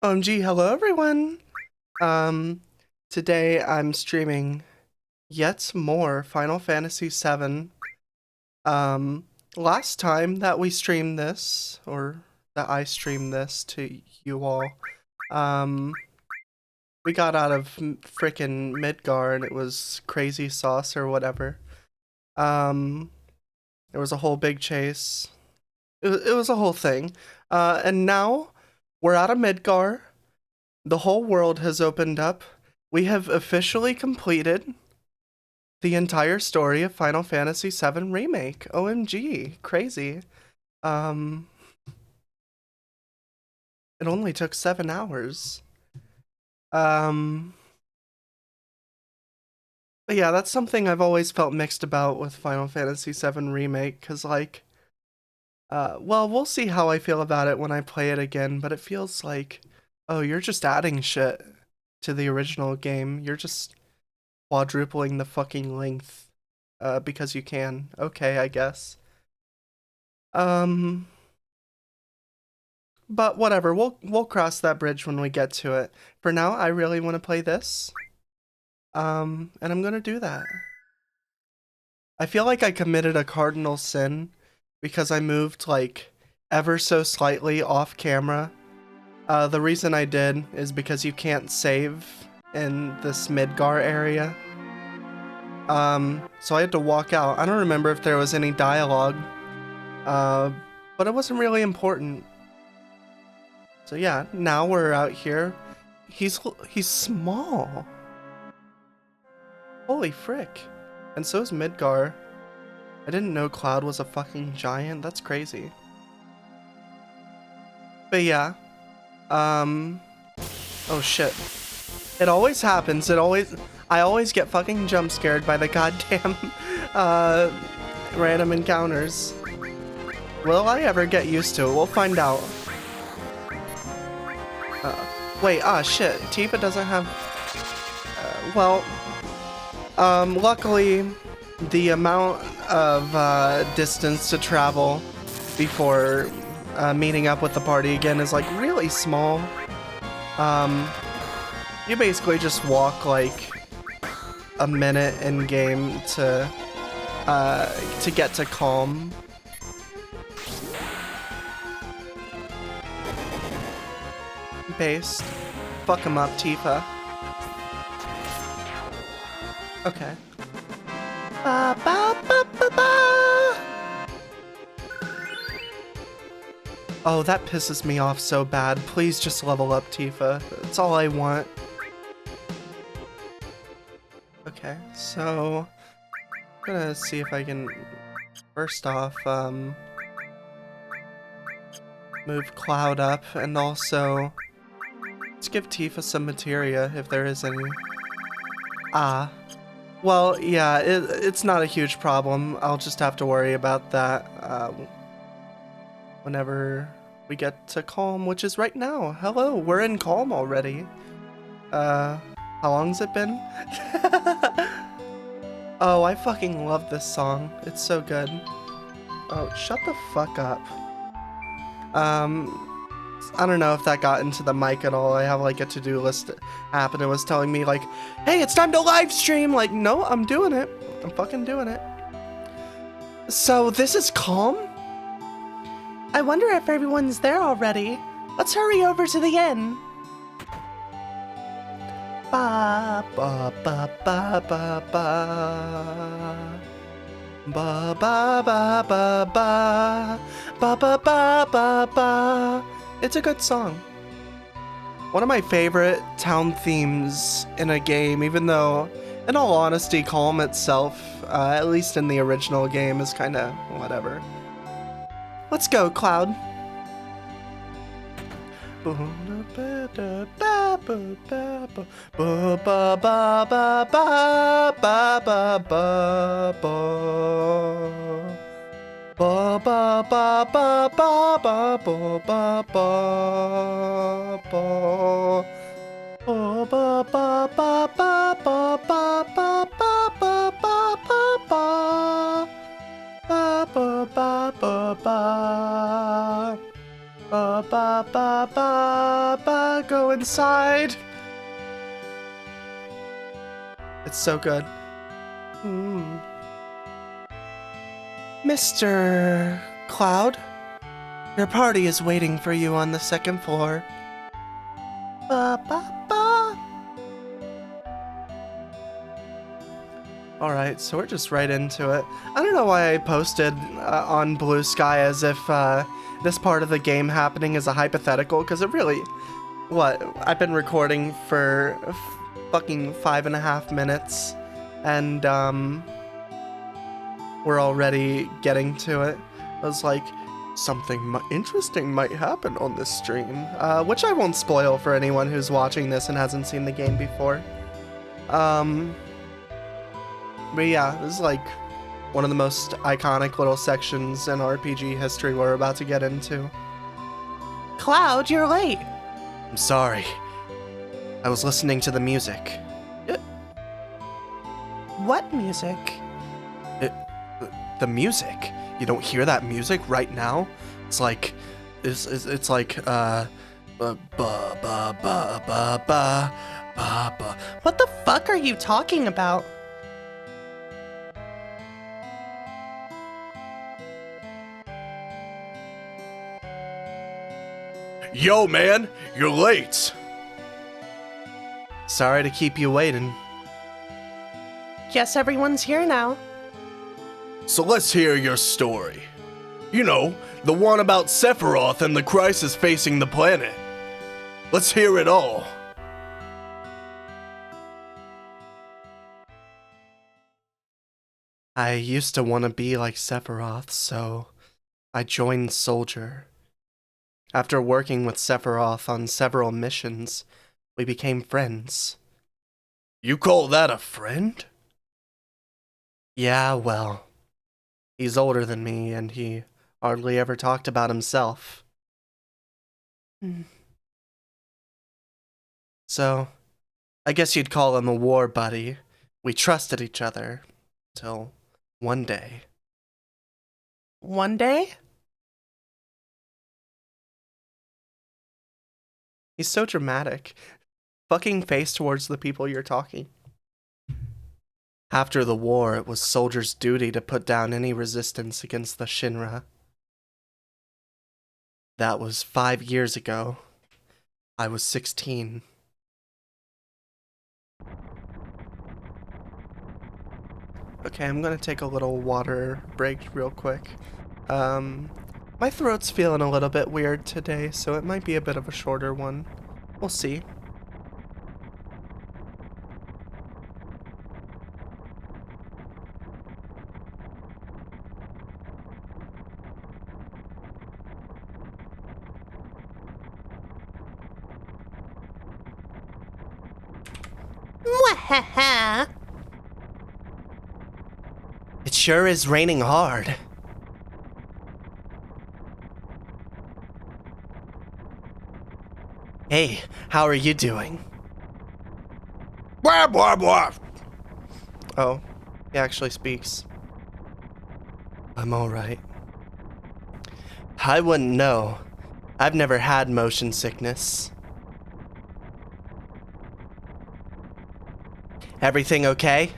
OMG, hello everyone! Um, Today I'm streaming yet more Final Fantasy VII. Um, Last time that we streamed this, or that I streamed this to you all, um, we got out of frickin' Midgar and it was crazy sauce or whatever. Um, there was a whole big chase. It was a whole thing. And now we're out of Midgar. The whole world has opened up. We have officially completed the entire story of Final Fantasy VII Remake. OMG, crazy. Um, it only took 7 hours. Um, but yeah, that's something I've always felt mixed about with Final Fantasy VII Remake, because, like, well, we'll see how I feel about it when I play it again, but it feels like, oh, you're just adding shit to the original game. You're just quadrupling the fucking length, because you can. Okay, I guess. Um, but whatever. We'll cross that bridge when we get to it. For now, I really want to play this. And I'm gonna do that. I feel like I committed a cardinal sin because I moved like ever so slightly off camera. The reason I did is because you can't save in this Midgar area. So I had to walk out. I don't remember if there was any dialogue, uh, but it wasn't really important. So yeah, now we're out here. He's small. Holy frick. And so is Midgar. I didn't know Cloud was a fucking giant. That's crazy. But yeah. Oh shit. It always happens. I always get fucking jump scared by the goddamn, random encounters. Will I ever get used to it? We'll find out. Wait, shit. Tifa doesn't have... luckily, the amount of distance to travel before meeting up with the party again is like really small. You basically just walk like a minute in game to get to Calm. Based. Fuck him up, Tifa. Okay. Ba, ba, ba, ba, ba. Oh, that pisses me off so bad. Please just level up, Tifa. That's all I want. Okay, so I'm gonna see if I can first off move Cloud up, and also let's give Tifa some materia if there is any. Well, yeah, it's not a huge problem. I'll just have to worry about that whenever we get to Calm, which is right now. Hello, we're in Calm already. How long's it been? Oh, I fucking love this song. It's so good. Oh, shut the fuck up. I don't know if that got into the mic at all. I have like a to-do list app and it was telling me like, hey, it's time to live stream. Like, no, I'm doing it. I'm fucking doing it. So this is Calm? I wonder if everyone's there already. Let's hurry over to the inn. Ba ba ba ba ba ba. Ba ba ba ba ba ba ba ba ba ba. It's a good song. One of my favorite town themes in a game, even though, in all honesty, Calm itself, at least in the original game, is kind of whatever. Let's go, Cloud. Ba ba ba ba ba ba ba ba ba ba. Ba ba ba ba ba ba ba ba ba ba ba ba. Ba ba ba ba ba. Ba ba ba ba Go inside. It's so good. Mr. Cloud, your party is waiting for you on the second floor. Alright, so we're just right into it. I don't know why I posted on Blue Sky as if this part of the game happening is a hypothetical, because it really... I've been recording for fucking 5.5 minutes, and we're already getting to it. I was like, something interesting might happen on this stream, which I won't spoil for anyone who's watching this and hasn't seen the game before. But yeah, this is like one of the most iconic little sections in RPG history we're about to get into. Cloud, you're late. I'm sorry. I was listening to the music. What music? The music. You don't hear that music right now? It's like, it's like, ba ba ba ba ba ba. What the fuck are you talking about? Yo, man, you're late. Sorry to keep you waiting. Guess everyone's here now. So let's hear your story. You know, the one about Sephiroth and the crisis facing the planet. Let's hear it all. I used to want to be like Sephiroth, so I joined Soldier. After working with Sephiroth on several missions, we became friends. You call that a friend? Yeah, well, he's older than me, and he hardly ever talked about himself. So, I guess you'd call him a war buddy. We trusted each other, till one day. One day? He's so dramatic. Fucking face towards the people you're talking. After the war, it was Soldier's duty to put down any resistance against the Shinra. That was 5 years ago. I was 16. Okay, I'm gonna take a little water break real quick. My throat's feeling a little bit weird today, so it might be a bit of a shorter one. We'll see. Mwahaha! It sure is raining hard. Hey, how are you doing? Blah, blah, blah. Oh, he actually speaks. I'm alright. I wouldn't know. I've never had motion sickness. Everything okay?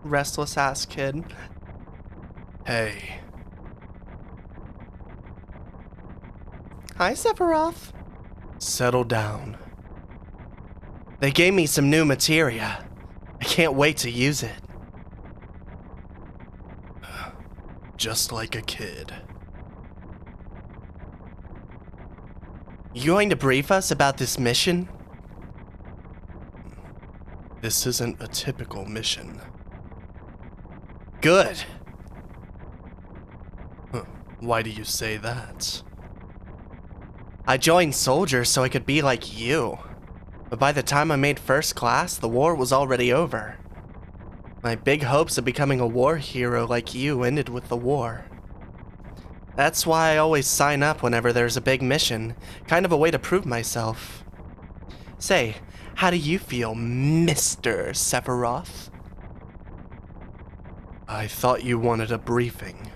Restless ass kid. Hey. Hi, Sephiroth. Settle down. They gave me some new materia. I can't wait to use it. Just like a kid. You going to brief us about this mission? This isn't a typical mission. Good. Why do you say that? I joined Soldier so I could be like you. But by the time I made first class, the war was already over. My big hopes of becoming a war hero like you ended with the war. That's why I always sign up whenever there's a big mission, kind of a way to prove myself. Say, how do you feel, Mr. Sephiroth? I thought you wanted a briefing.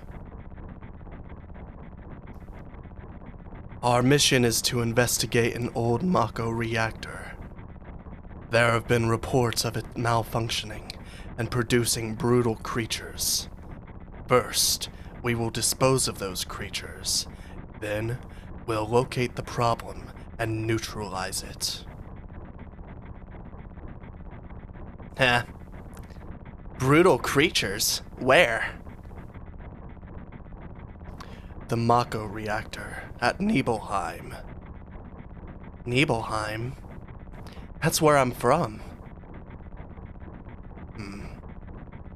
Our mission is to investigate an old Mako reactor. There have been reports of it malfunctioning and producing brutal creatures. First, we will dispose of those creatures. Then, we'll locate the problem and neutralize it. Huh. Brutal creatures? Where? The Mako reactor at Nibelheim. Nibelheim? That's where I'm from.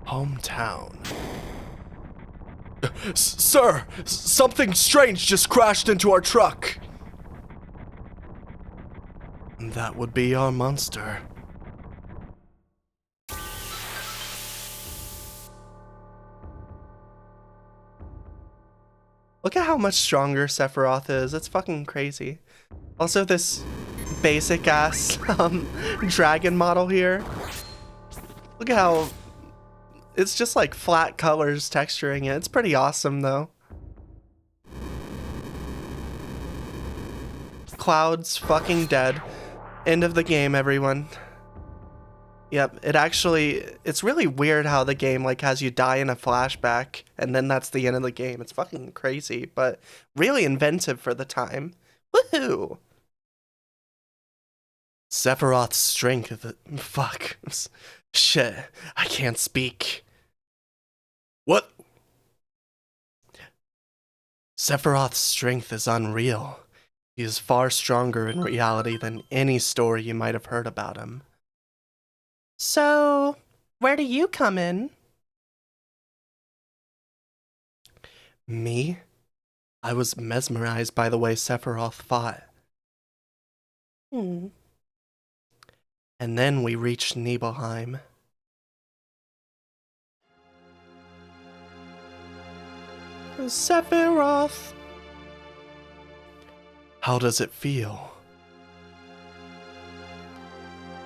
Hometown. Sir, something strange just crashed into our truck. That would be our monster. Look at how much stronger Sephiroth is. It's fucking crazy. Also, this basic ass dragon model here. Look at how it's just like flat colors texturing it. It's pretty awesome though. Cloud's fucking dead. End of the game, everyone. Yep, it's really weird how the game like has you die in a flashback and then that's the end of the game. It's fucking crazy, but really inventive for the time. Woohoo! Sephiroth's strength, fuck. Shit, I can't speak. What? Sephiroth's strength is unreal. He is far stronger in reality than any story you might have heard about him. So, where do you come in? Me? I was mesmerized by the way Sephiroth fought. And then we reached Nibelheim. Sephiroth! How does it feel?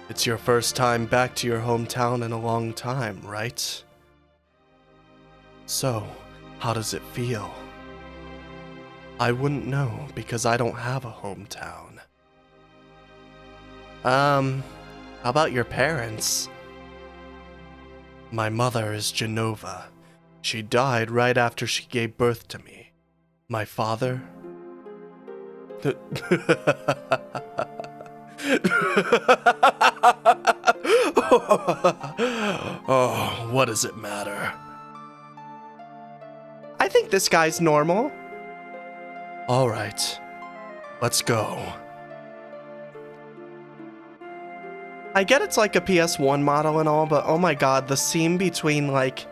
It's your first time back to your hometown in a long time, right? So, how does it feel? I wouldn't know because I don't have a hometown. How about your parents? My mother is Genova. She died right after she gave birth to me. My father? Oh, what does it matter? I think this guy's normal. All right, let's go. I get it's like a PS1 model and all, but oh my god, the seam between like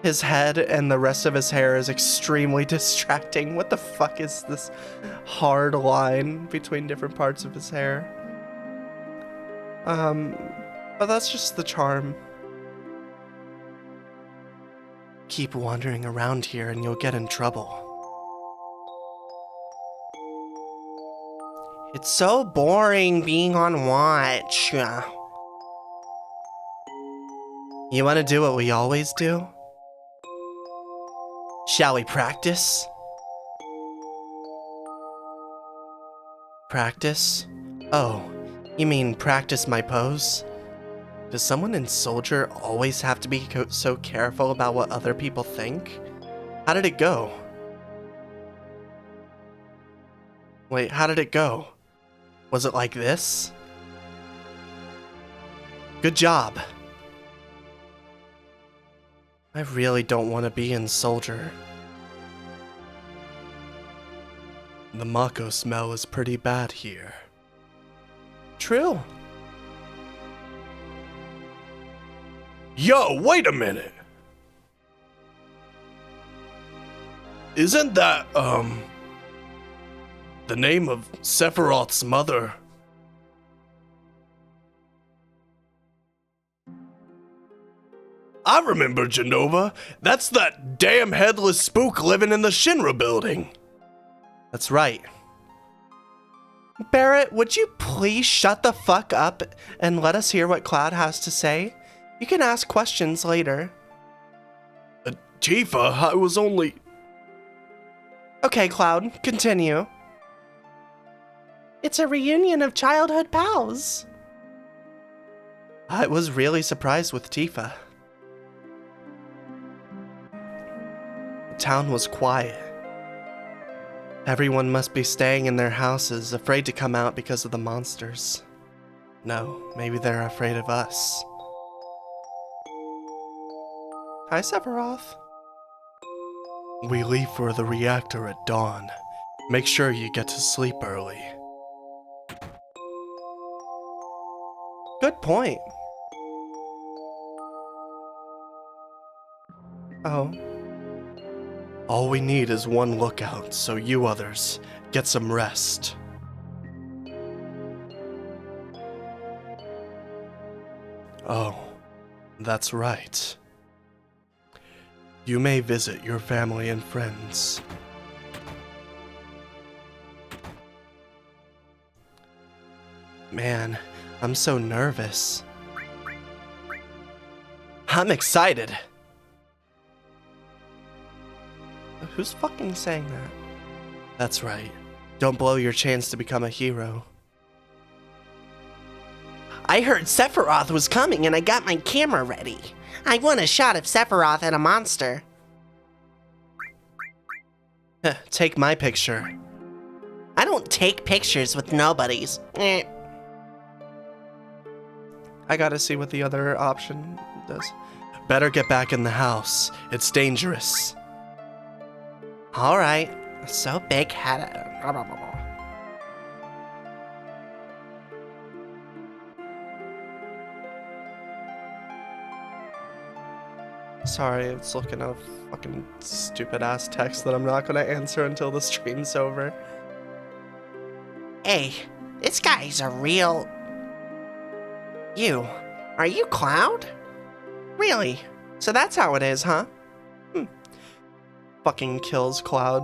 his head and the rest of his hair is extremely distracting. What the fuck is this hard line between different parts of his hair? But that's just the charm. Keep wandering around here and you'll get in trouble. It's so boring being on watch. You want to do what we always do? Shall we practice? Practice? Oh, you mean practice my pose? Does someone in Soldier always have to be so careful about what other people think? How did it go? Wait, how did it go? Was it like this? Good job. I really don't want to be in Soldier. The Mako smell is pretty bad here. True. Yo, wait a minute! Isn't that, the name of Sephiroth's mother? I remember Genova. That's that damn headless spook living in the Shinra building. That's right. Barrett, would you please shut the fuck up and let us hear what Cloud has to say? You can ask questions later. Tifa, I was only... Okay, Cloud, continue. It's a reunion of childhood pals. I was really surprised with Tifa. The town was quiet. Everyone must be staying in their houses, afraid to come out because of the monsters. No, maybe they're afraid of us. Hi, Sephiroth. We leave for the reactor at dawn. Make sure you get to sleep early. Good point. Oh. All we need is one lookout, so you others get some rest. Oh, that's right. You may visit your family and friends. Man, I'm so nervous. I'm excited. Who's fucking saying that? That's right. Don't blow your chance to become a hero. I heard Sephiroth was coming and I got my camera ready. I want a shot of Sephiroth and a monster. Take my picture. I don't take pictures with nobodies. I gotta see what the other option does. Better get back in the house. It's dangerous. Alright. So big-headed. Sorry, it's looking at a fucking stupid-ass text that I'm not gonna answer until the stream's over. Hey, this guy's a real... Are you Cloud? Really? So that's how it is, huh? Fucking kills Cloud.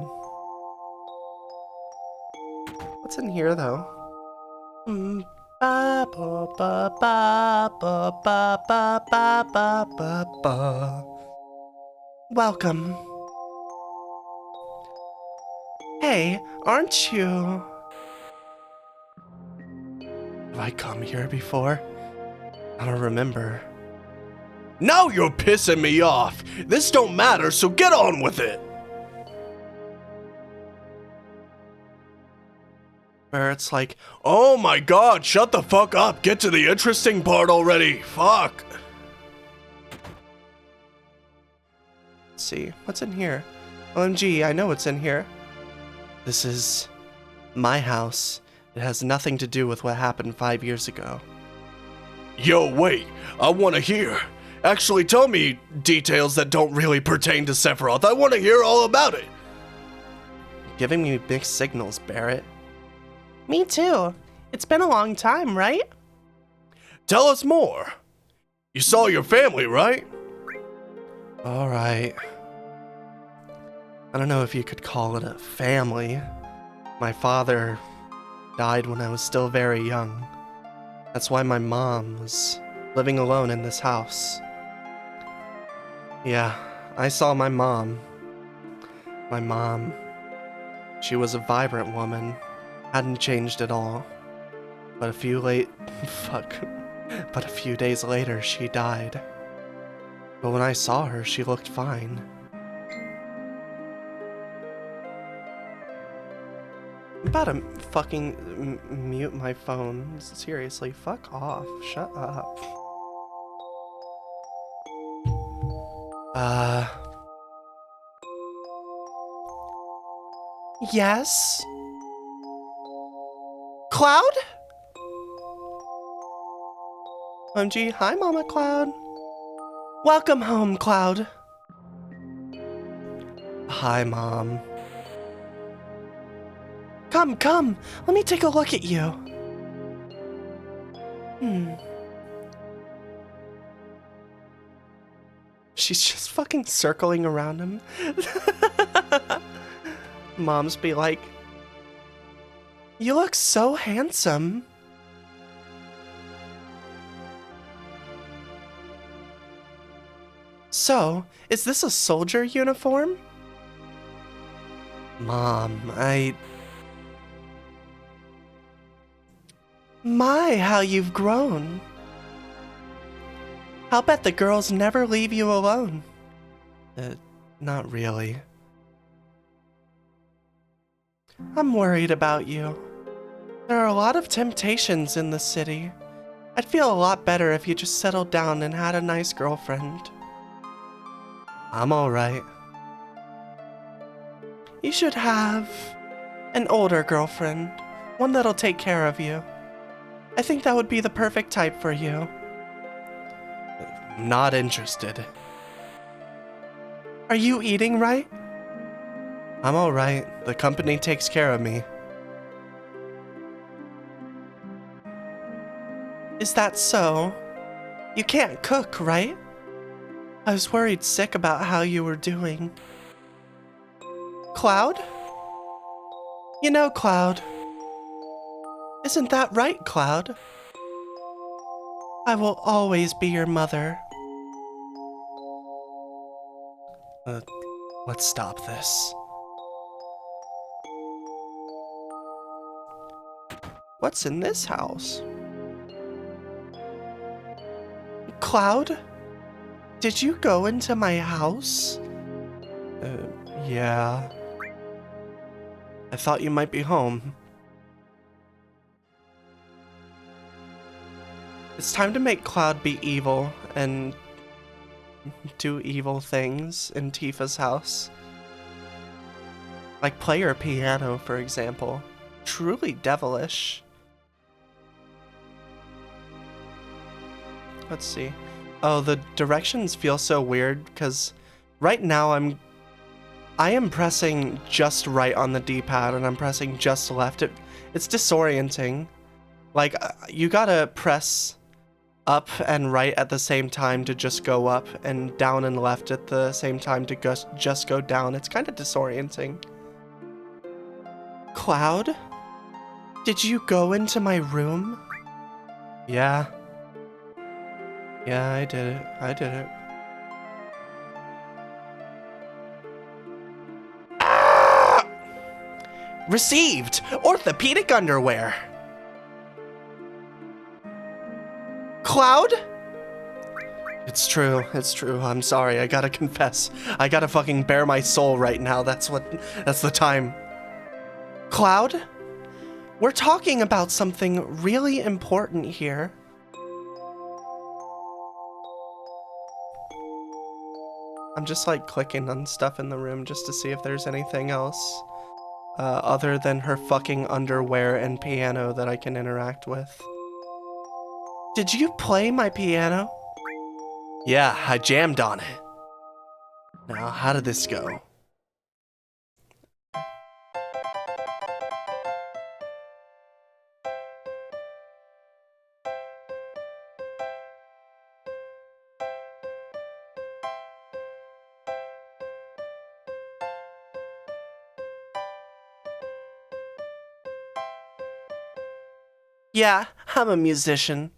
What's in here, though? Ba ba ba ba ba ba ba ba ba ba. Welcome. Hey, aren't you... Have I come here before? I don't remember. Now you're pissing me off! This don't matter, so get on with it! Barrett's like, oh my god, shut the fuck up! Get to the interesting part already! Fuck! Let's see, what's in here? OMG, I know what's in here. This is my house. It has nothing to do with what happened 5 years ago. Yo, wait, I wanna hear. Actually, tell me details that don't really pertain to Sephiroth. I wanna hear all about it. Giving me mixed signals, Barrett. Me too. It's been a long time, right? Tell us more. You saw your family, right? Alright. I don't know if you could call it a family. My father died when I was still very young. That's why my mom was living alone in this house. Yeah, I saw my mom. My mom, she was a vibrant woman. Hadn't changed at all. But a few days later, she died. But when I saw her, she looked fine. I'm about to fucking mute my phone. Seriously, fuck off. Shut up. Yes? Cloud? OMG, hi Mama Cloud. Welcome home, Cloud. Hi, Mom. Come, let me take a look at you. She's just fucking circling around him. Moms be like, you look so handsome. So, is this a soldier uniform? Mom, My, how you've grown. I'll bet the girls never leave you alone. Not really. I'm worried about you. There are a lot of temptations in the city. I'd feel a lot better if you just settled down and had a nice girlfriend. I'm alright. You should have an older girlfriend, one that'll take care of you. I think that would be the perfect type for you. Not interested. Are you eating right? I'm alright. The company takes care of me. Is that so? You can't cook, right? I was worried sick about how you were doing. Cloud? You know, Cloud. Isn't that right, Cloud? I will always be your mother. Let's stop this. What's in this house? Cloud? Did you go into my house? Yeah. I thought you might be home. It's time to make Cloud be evil and do evil things in Tifa's house. Like play her piano, for example. Truly devilish. Let's see. Oh, the directions feel so weird because right now I am pressing just right on the D-pad and I'm pressing just left. It's disorienting. Like, you gotta press up and right at the same time to just go up, and down and left at the same time to just go down. It's kind of disorienting. Cloud? Did you go into my room? Yeah. Yeah, I did it. I did it. Ah! Received! Orthopedic underwear! Cloud? It's true. I'm sorry. I gotta confess. I gotta fucking bare my soul right now. That's the time. Cloud? We're talking about something really important here. I'm just like clicking on stuff in the room just to see if there's anything else other than her fucking underwear and piano that I can interact with. Did you play my piano? Yeah, I jammed on it. Now, how did this go? Yeah, I'm a musician.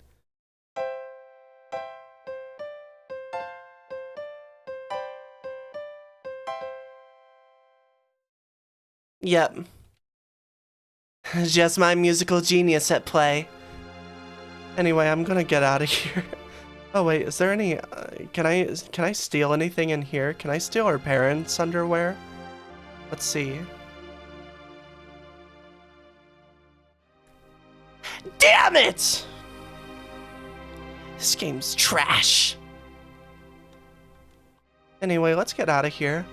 Yep. Just my musical genius at play. Anyway, I'm gonna get out of here. Oh wait, is there any, can I steal anything in here? Can I steal her parents' underwear? Let's see. Damn it! This game's trash. Anyway, let's get out of here.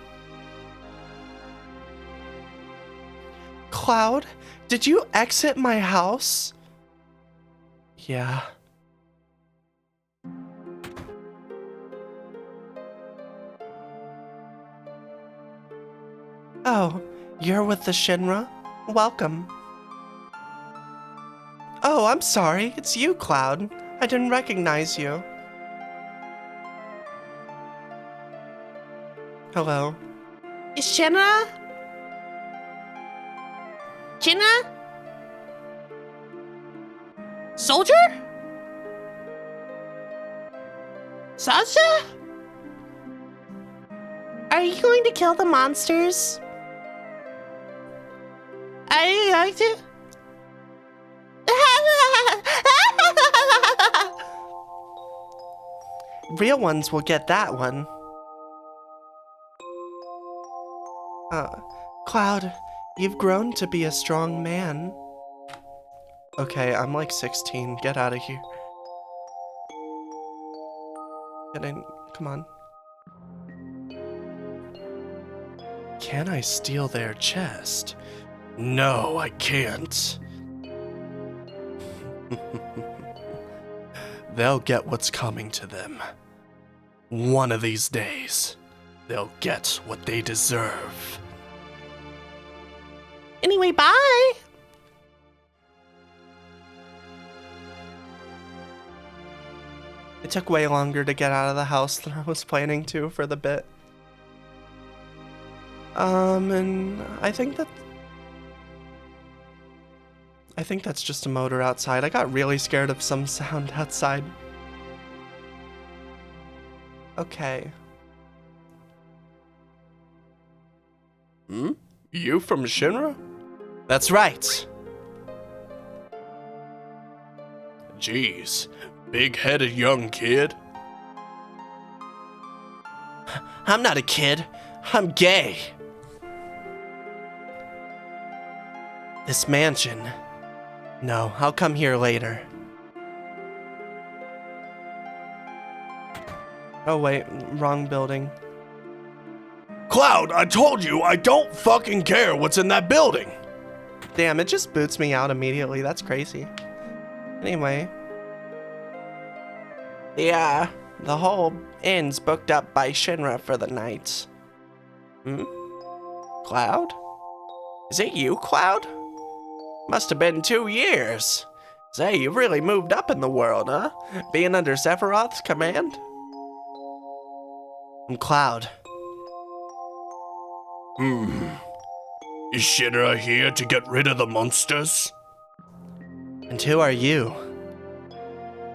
Cloud, did you exit my house? Yeah. Oh, you're with the Shinra? Welcome. Oh, I'm sorry. It's you, Cloud. I didn't recognize you. Hello. Is Shinra? Shinra? Soldier? Sasha? Are you going to kill the monsters? Are you going to? real ones will get that one. Cloud, you've grown to be a strong man. Okay, I'm like 16. Get out of here. Get in. Come on. Can I steal their chest? No, I can't. They'll get what's coming to them. One of these days, they'll get what they deserve. Anyway, bye. It took way longer to get out of the house than I was planning to for the bit. And I think that's just a motor outside. I got really scared of some sound outside. Okay. You from Shinra? That's right. Jeez, big-headed young kid. I'm not a kid. I'm gay. This mansion. No, I'll come here later. Oh wait, wrong building. Cloud, I told you I don't fucking care what's in that building. Damn, it just boots me out immediately. That's crazy. Anyway. Yeah, the whole inn's booked up by Shinra for the night. Cloud? Is it you, Cloud? Must have been 2 years. Say, you've really moved up in the world, huh? Being under Sephiroth's command? I'm Cloud. Is Shinra here to get rid of the monsters? And who are you?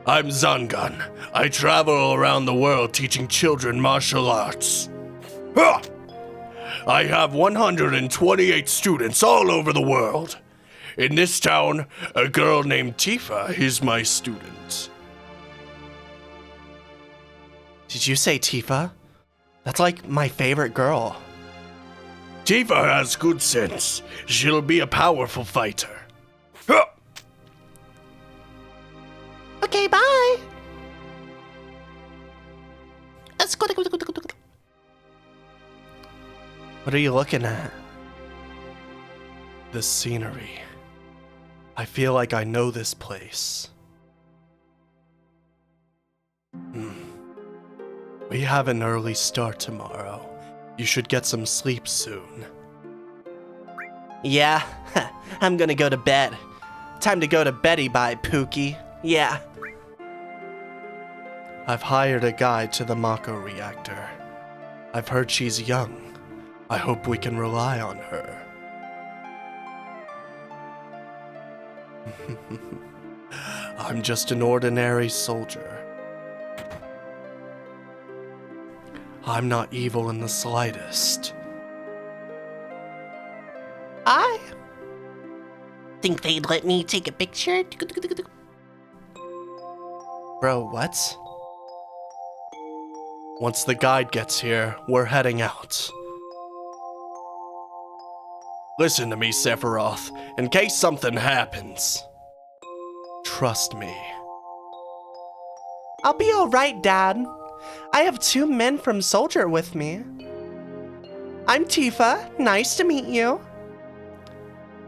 I'm Zangan. I travel around the world teaching children martial arts. Ha! I have 128 students all over the world. In this town, a girl named Tifa is my student. Did you say Tifa? That's like my favorite girl. Tifa has good sense. She'll be a powerful fighter. Ha! Okay, bye. Let's go. What are you looking at? The scenery. I feel like I know this place. We have an early start tomorrow. You should get some sleep soon. Yeah, I'm gonna go to bed. Time to go to beddy bye, Pookie. Yeah. I've hired a guide to the Mako reactor. I've heard she's young. I hope we can rely on her. I'm just an ordinary soldier. I'm not evil in the slightest. I think they'd let me take a picture. Bro, what? Once the guide gets here, we're heading out. Listen to me, Sephiroth, in case something happens. Trust me. I'll be alright, Dad. I have 2 men from Soldier with me. I'm Tifa. Nice to meet you.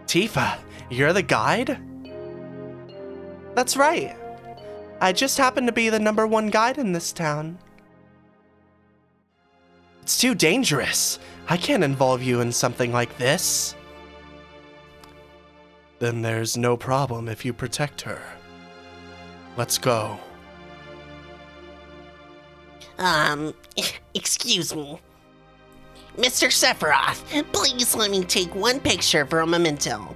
Tifa, you're the guide? That's right. I just happen to be the #1 guide in this town. It's too dangerous. I can't involve you in something like this. Then there's no problem if you protect her. Let's go. Excuse me. Mr. Sephiroth, please let me take one picture for a memento.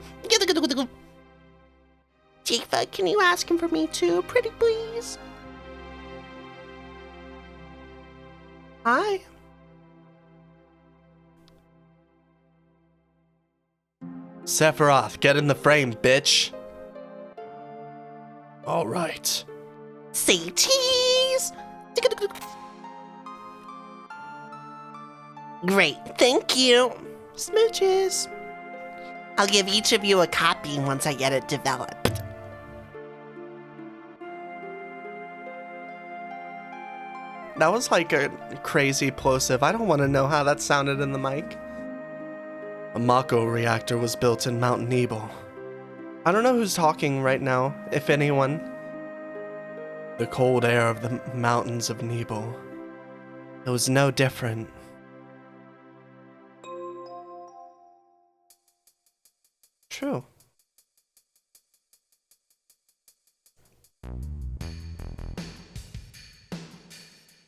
Tifa, can you ask him for me too, pretty please? Hi. Sephiroth, get in the frame, bitch. All right. Say cheese! Great, thank you. Smooches. I'll give each of you a copy once I get it developed. That was like a crazy plosive. I don't want to know how that sounded in the mic. A Mako reactor was built in Mount Nebel. I don't know who's talking right now, if anyone. The cold air of the mountains of Nebel. It was no different. True.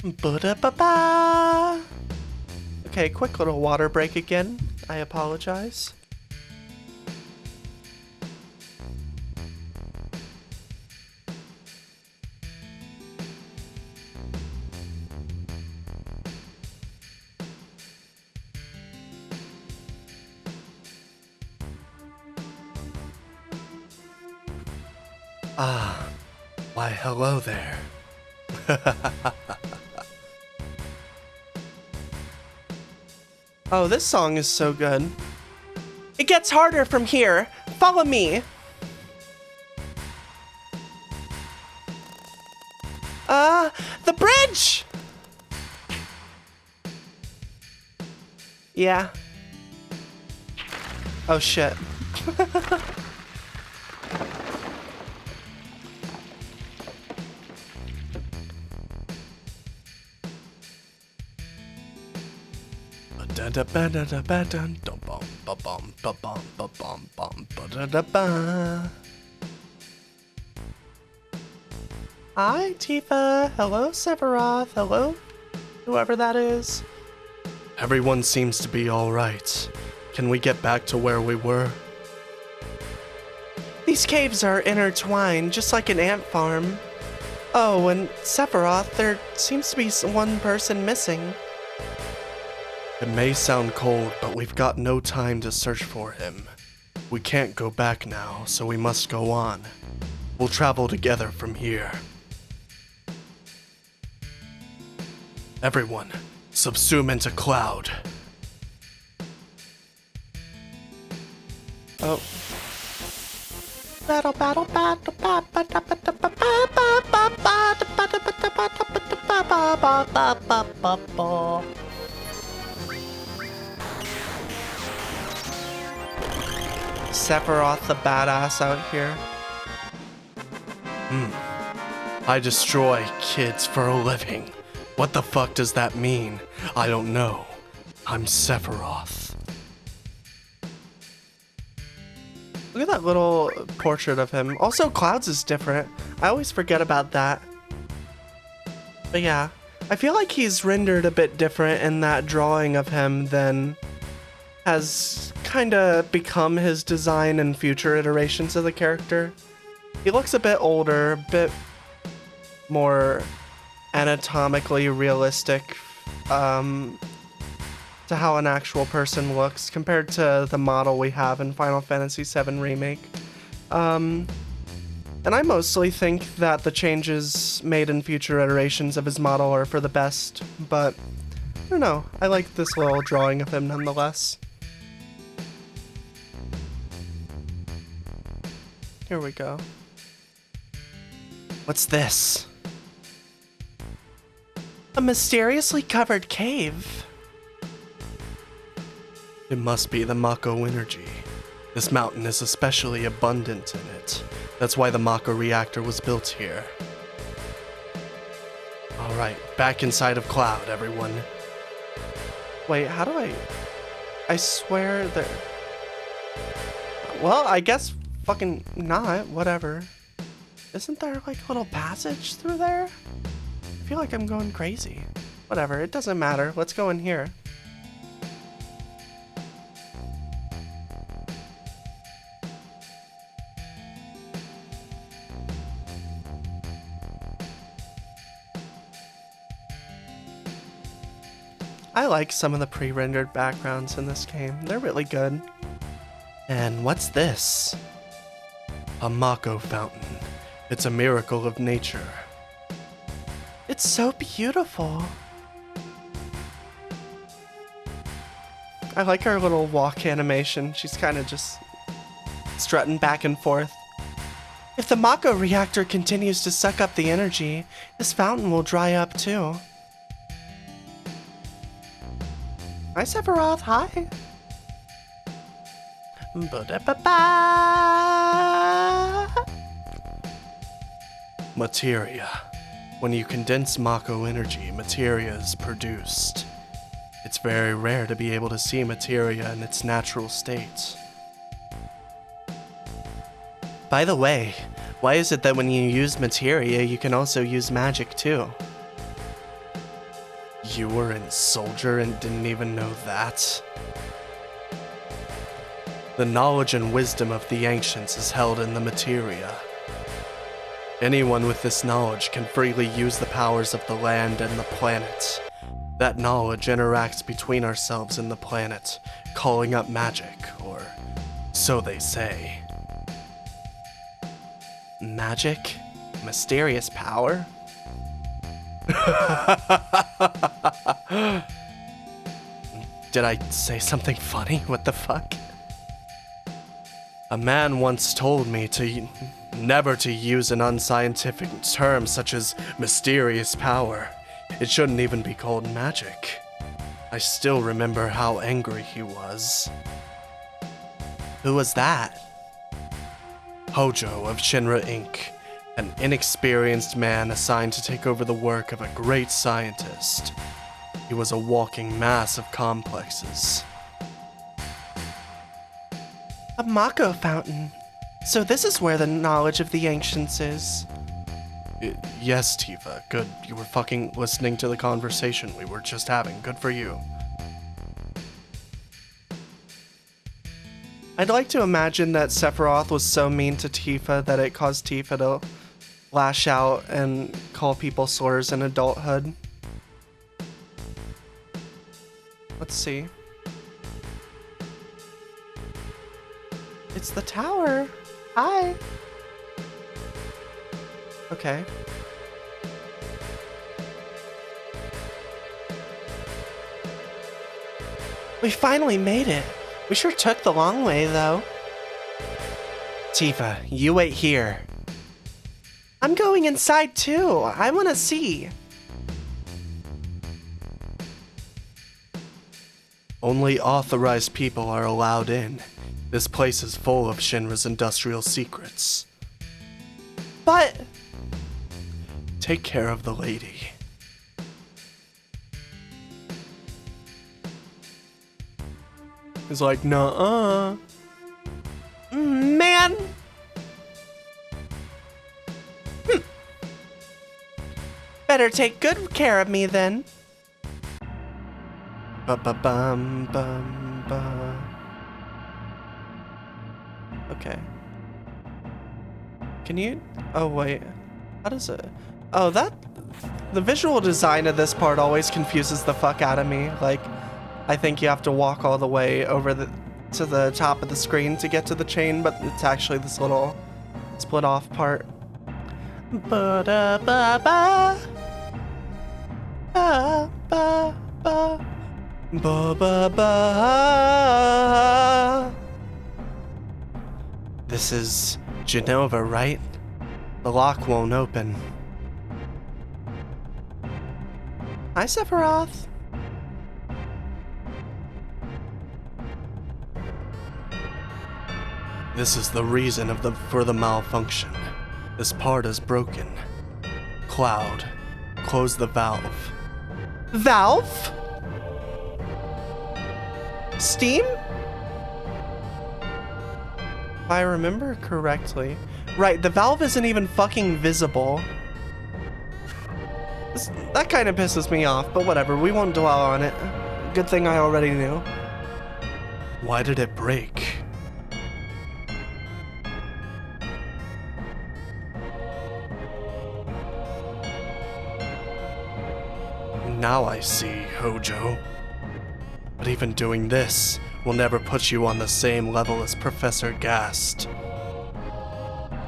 Ba-da-ba-ba. Okay, quick little water break again. I apologize. Ah, why hello there. Oh, this song is so good. It gets harder from here. Follow me. The bridge! Yeah. Oh shit. Hi, Tifa. Hello, Sephiroth. Hello, whoever that is. Everyone seems to be all right. Can we get back to where we were? These caves are intertwined, just like an ant farm. Oh, and Sephiroth, there seems to be one person missing. It may sound cold, but we've got no time to search for him. We can't go back now, so we must go on. We'll travel together from here. Everyone, subsume into Cloud. Oh. Battle, battle, battle, Sephiroth the badass out here. I destroy kids for a living. What the fuck does that mean? I don't know. I'm Sephiroth. Look at that little portrait of him. Also, Cloud's is different. I always forget about that. But yeah, I feel like he's rendered a bit different in that drawing of him than has kind of become his design in future iterations of the character. He looks a bit older, a bit more anatomically realistic to how an actual person looks compared to the model we have in Final Fantasy VII Remake. And I mostly think that the changes made in future iterations of his model are for the best, but I don't know, I like this little drawing of him nonetheless. Here we go. What's this? A mysteriously covered cave. It must be the Mako energy. This mountain is especially abundant in it. That's why the Mako reactor was built here. Alright, back inside of Cloud, everyone. Wait, how do I swear that... Well, I guess fucking not, whatever. Isn't there like a little passage through there? I feel like I'm going crazy. Whatever, it doesn't matter. Let's go in here. I like some of the pre-rendered backgrounds in this game. They're really good. And what's this? A Mako fountain. It's a miracle of nature. It's so beautiful. I like her little walk animation. She's kind of just strutting back and forth. If the Mako reactor continues to suck up the energy, this fountain will dry up too. Hi, Sephiroth. Hi. Ba-da-ba-ba. Materia. When you condense Mako energy, materia is produced. It's very rare to be able to see materia in its natural state. By the way, why is it that when you use materia, you can also use magic too? You were in Soldier and didn't even know that? The knowledge and wisdom of the ancients is held in the materia. Anyone with this knowledge can freely use the powers of the land and the planet. That knowledge interacts between ourselves and the planet, calling up magic, or so they say. Magic? Mysterious power? Did I say something funny? What the fuck? A man once told me to never to use an unscientific term such as mysterious power. It shouldn't even be called magic. I still remember how angry he was. Who was that? Hojo of Shinra Inc., an inexperienced man assigned to take over the work of a great scientist. He was a walking mass of complexes. A Mako fountain. So this is where the knowledge of the ancients is. Yes, Tifa. Good. You were fucking listening to the conversation we were just having. Good for you. I'd like to imagine that Sephiroth was so mean to Tifa that it caused Tifa to lash out and call people slurs in adulthood. Let's see. It's the tower. Hi. Okay. We finally made it. We sure took the long way, though. Tifa, you wait here. I'm going inside, too. I want to see. Only authorized people are allowed in. This place is full of Shinra's industrial secrets. But... Take care of the lady. He's like, nuh-uh. Man! Better take good care of me, then. Ba-ba-bum-bum-bum. Okay. Can you... Oh, wait. How does it... Oh, that... The visual design of this part always confuses the fuck out of me. Like, I think you have to walk all the way over to the top of the screen to get to the chain, but it's actually this little split off part. Ba-da-ba-ba. Ba-ba-ba. Ba-ba-ba. This is Genova, right? The lock won't open. Hi, Sephiroth. This is the reason for the malfunction. This part is broken. Cloud, close the valve. Valve? Steam? If I remember correctly. Right, the valve isn't even fucking visible. That kind of pisses me off, but whatever, we won't dwell on it. Good thing I already knew. Why did it break? Now I see, Hojo. But even doing this will never put you on the same level as Professor Gast.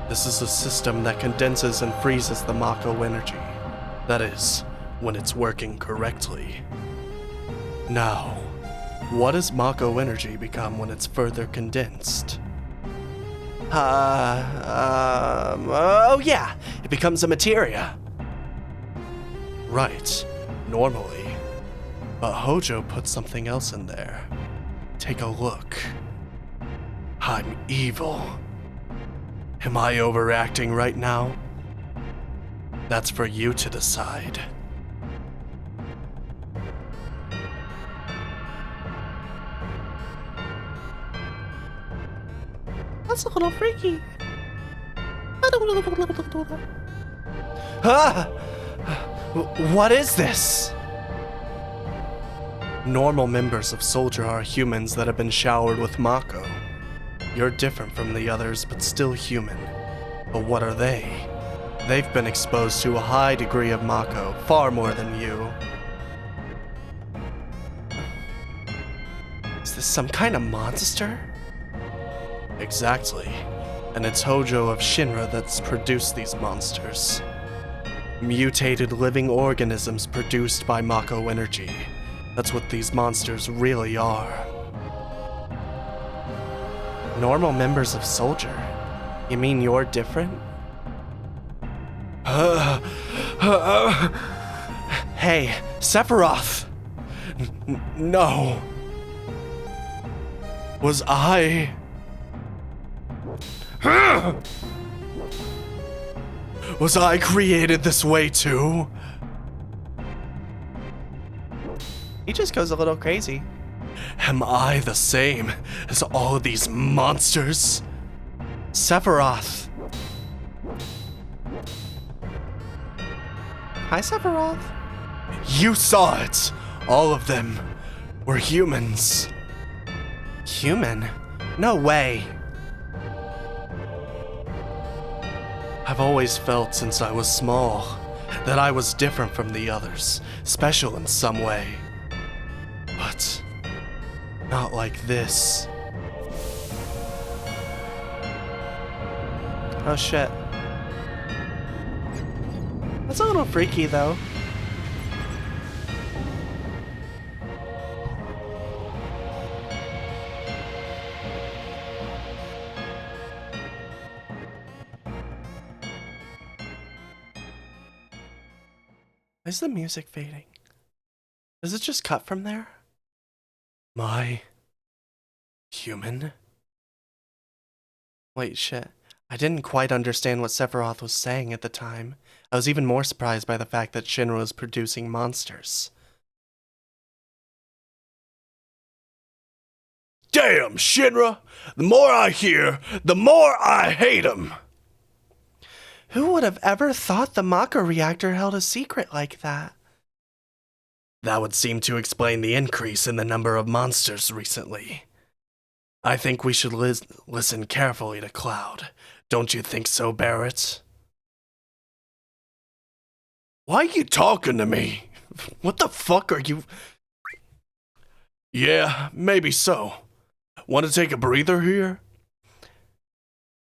This is a system that condenses and freezes the Mako energy. That is, when it's working correctly. Now, what does Mako energy become when it's further condensed? Oh yeah, it becomes a materia. Right, normally. But Hojo put something else in there. Take a look. I'm evil. Am I overacting right now? That's for you to decide. That's a little freaky. Ah! What is this? Normal members of Soldier are humans that have been showered with Mako. You're different from the others, but still human. But what are they? They've been exposed to a high degree of Mako, far more than you. Is this some kind of monster? Exactly. And it's Hojo of Shinra that's produced these monsters. Mutated living organisms produced by Mako energy. That's what these monsters really are. Normal members of Soldier? You mean you're different? Hey, Sephiroth! No. Was I... Was I created this way too? He just goes a little crazy. Am I the same as all of these monsters? Sephiroth. Hi, Sephiroth. You saw it. All of them were humans. Human? No way. I've always felt since I was small that I was different from the others, special in some way. But not like this. Oh shit. That's a little freaky though. Why is the music fading? Does it just cut from there? My human? Wait, shit. I didn't quite understand what Sephiroth was saying at the time. I was even more surprised by the fact that Shinra was producing monsters. Damn, Shinra! The more I hear, the more I hate him! Who would have ever thought the Mako reactor held a secret like that? That would seem to explain the increase in the number of monsters recently. I think we should listen carefully to Cloud. Don't you think so, Barrett? Why are you talking to me? What the fuck are you... Yeah, maybe so. Want to take a breather here?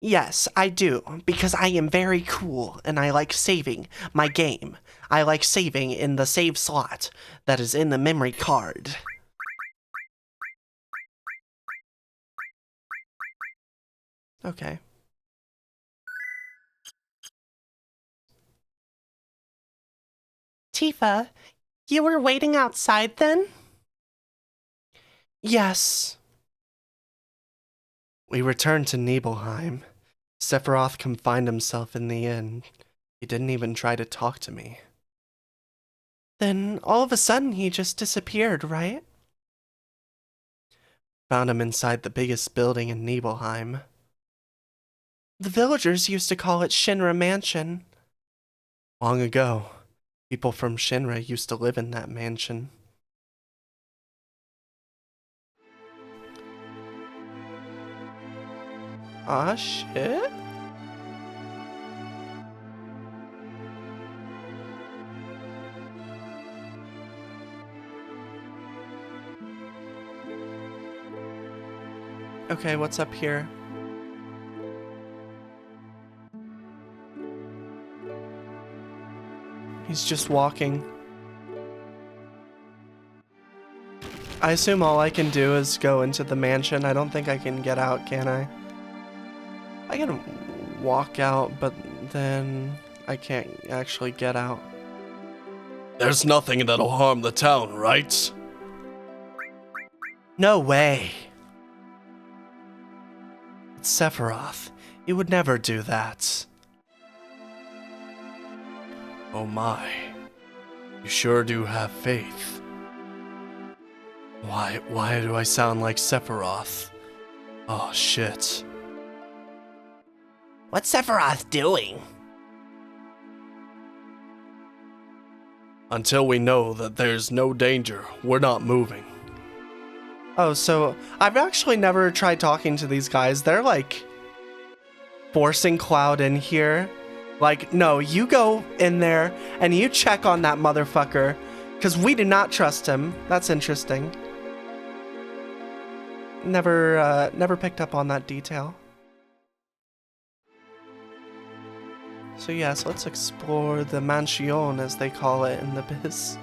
Yes, I do, because I am very cool, and I like saving my game. I like saving in the save slot that is in the memory card. Okay. Tifa, you were waiting outside then? Yes. We returned to Nibelheim. Sephiroth confined himself in the inn. He didn't even try to talk to me. Then, all of a sudden, he just disappeared, right? Found him inside the biggest building in Nibelheim. The villagers used to call it Shinra Mansion. Long ago, people from Shinra used to live in that mansion. Aw, shit? Okay, what's up here? He's just walking. I assume all I can do is go into the mansion. I don't think I can get out, can I? I can walk out, but then I can't actually get out. There's nothing that'll harm the town, right? No way. It's Sephiroth. He would never do that. Oh my. You sure do have faith. Why do I sound like Sephiroth? Oh shit. What's Sephiroth doing? Until we know that there's no danger, we're not moving. Oh, so I've actually never tried talking to these guys. They're like forcing Cloud in here. Like, no, you go in there and you check on that motherfucker because we do not trust him. That's interesting. Never picked up on that detail. So yes, let's explore the mansion, as they call it in the biz.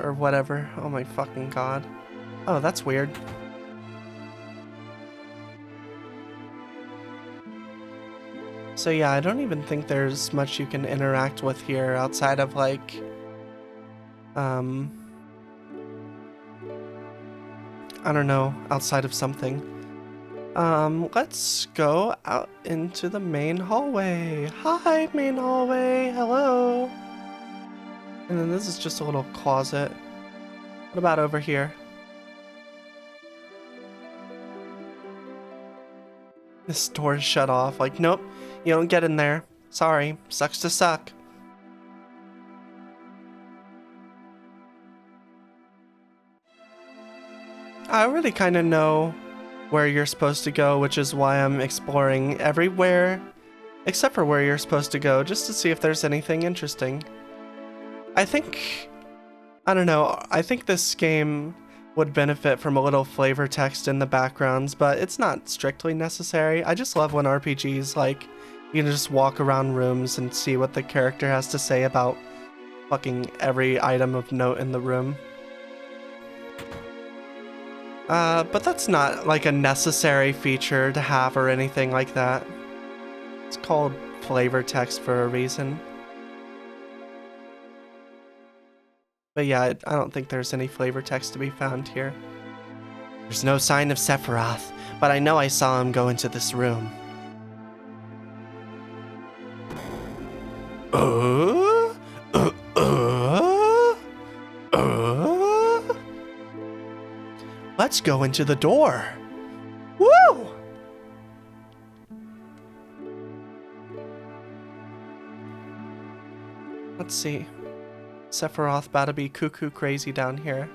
Or whatever. Oh my fucking god. Oh, that's weird. So yeah, I don't even think there's much you can interact with here outside of like... I don't know, outside of something. Let's go out into the main hallway. Hi, main hallway. Hello. And then this is just a little closet. What about over here? This door is shut off. Like, nope, you don't get in there. Sorry, sucks to suck. I already kind of know where you're supposed to go, which is why I'm exploring everywhere except for where you're supposed to go, just to see if there's anything interesting. I don't know, I think this game would benefit from a little flavor text in the backgrounds, but it's not strictly necessary. I just love when RPGs, like, you can just walk around rooms and see what the character has to say about fucking every item of note in the room. But that's not like a necessary feature to have or anything like that. It's called flavor text for a reason. But yeah, I don't think there's any flavor text to be found here. There's no sign of Sephiroth, but I know I saw him go into this room. Let's go into the door. Woo! Let's see. Sephiroth about to be cuckoo crazy down here.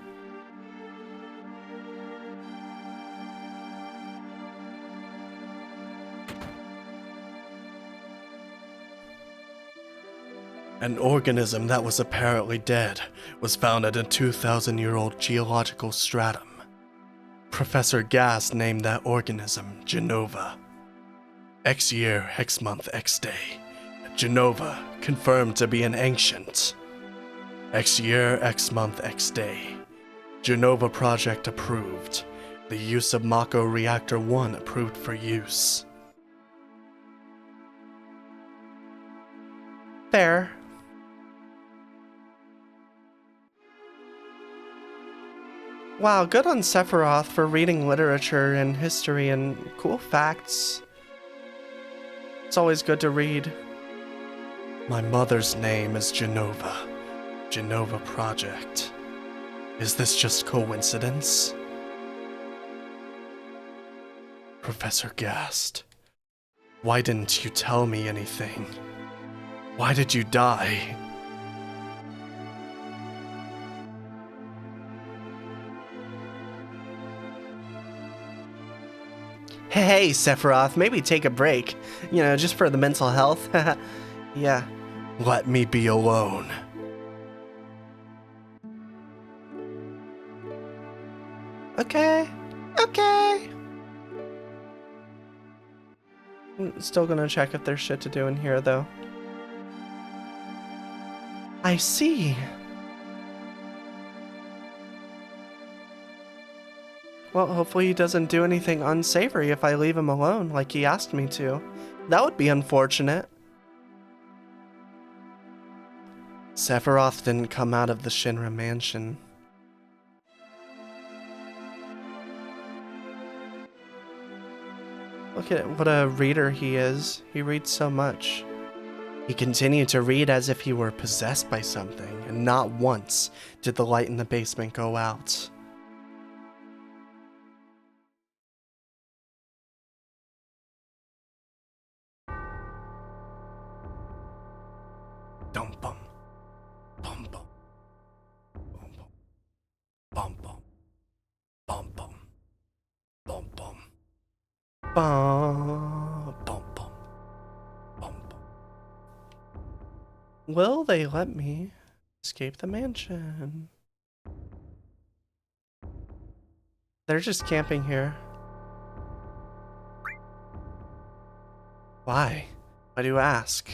An organism that was apparently dead was found at a 2,000-year-old geological stratum. Professor Gas named that organism Genova. X year, X month, X day. Genova, confirmed to be an ancient. X year, X month, X day. Genova project approved. The use of Mako Reactor 1 approved for use. Fair. Wow, good on Sephiroth for reading literature and history and cool facts. It's always good to read. My mother's name is Genova. Genova Project. Is this just coincidence? Professor Gast, why didn't you tell me anything? Why did you die? Hey, Sephiroth, maybe take a break. You know, just for the mental health. Yeah. Let me be alone. Okay. Okay. I'm still gonna check if there's shit to do in here, though. I see. Well, hopefully he doesn't do anything unsavory if I leave him alone like he asked me to. That would be unfortunate. Sephiroth didn't come out of the Shinra mansion. Look at what a reader he is. He reads so much. He continued to read as if he were possessed by something, and not once did the light in the basement go out. Dum bum. Bum bum. Bum bum. Bum bum. Bum bum. Bum bum. Bum bum bum. Bum bum. Will they let me escape the mansion? They're just camping here. Why? Why do you ask?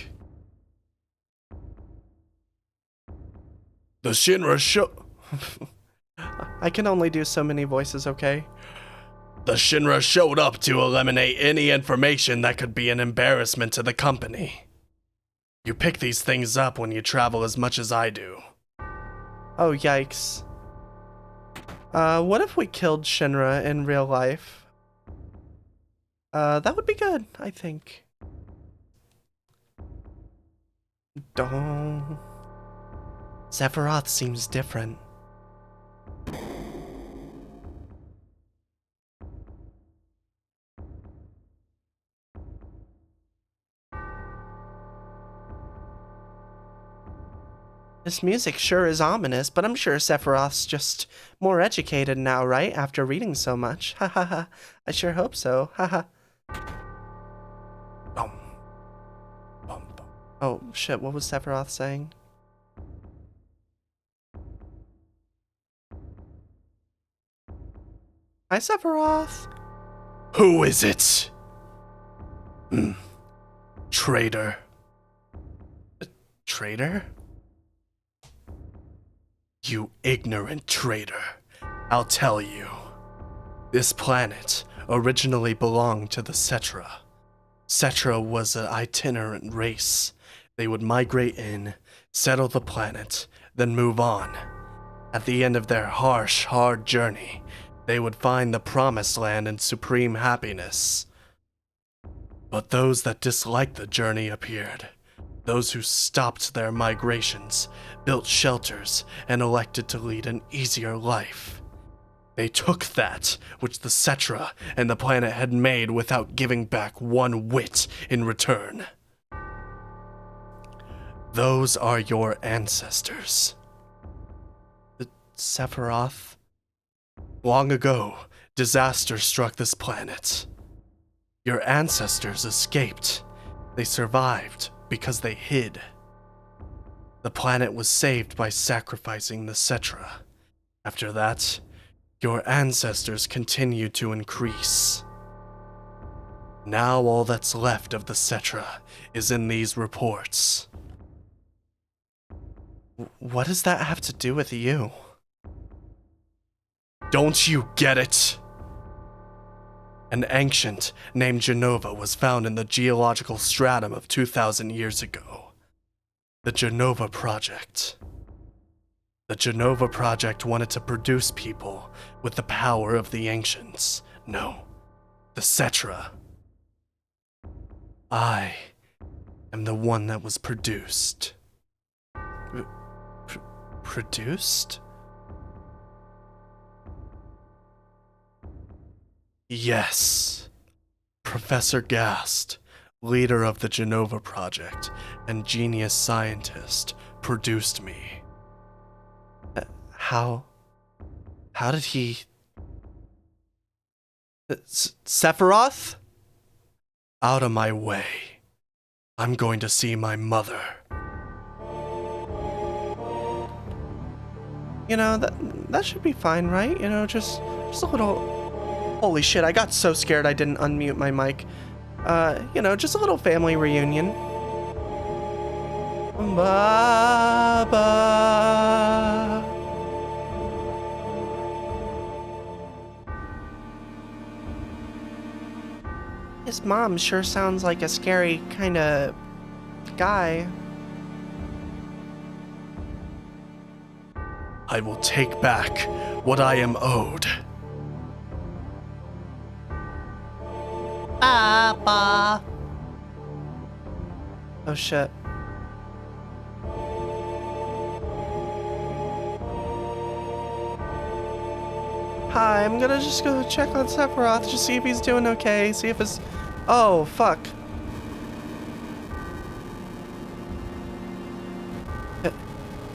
The Shinra show. I can only do so many voices, okay? The Shinra showed up to eliminate any information that could be an embarrassment to the company. You pick these things up when you travel as much as I do. Oh, yikes. What if we killed Shinra in real life? That would be good, I think. Don't. Sephiroth seems different. This music sure is ominous, but I'm sure Sephiroth's just more educated now, right? After reading so much. Ha ha ha. I sure hope so. Ha ha. Oh, shit, what was Sephiroth saying? Hi, Sephiroth. Who is it? Traitor. Traitor? You ignorant traitor. I'll tell you. This planet originally belonged to the Cetra. Cetra was an itinerant race. They would migrate in, settle the planet, then move on. At the end of their harsh, hard journey, they would find the promised land and supreme happiness. But those that disliked the journey appeared. Those who stopped their migrations, built shelters, and elected to lead an easier life. They took that which the Cetra and the planet had made without giving back one whit in return. Those are your ancestors. The Sephiroth. Long ago, disaster struck this planet. Your ancestors escaped. They survived because they hid. The planet was saved by sacrificing the Cetra. After that, your ancestors continued to increase. Now all that's left of the Cetra is in these reports. What does that have to do with you? Don't you get it? An ancient named Jenova was found in the geological stratum of 2,000 years ago. The Jenova Project. The Jenova Project wanted to produce people with the power of the ancients. No, the Cetra. I am the one that was produced. Produced? Yes. Professor Gast, leader of the Jenova Project and genius scientist, produced me. How did he... Sephiroth? Out of my way. I'm going to see my mother. You know, that should be fine, right? You know, just a little... Holy shit, I got so scared I didn't unmute my mic. You know, just a little family reunion. Baba. His mom sure sounds like a scary kind of guy. I will take back what I am owed. Papa. Oh shit. Hi, I'm gonna just go check on Sephiroth, just see if he's doing okay, see if his... Oh, fuck.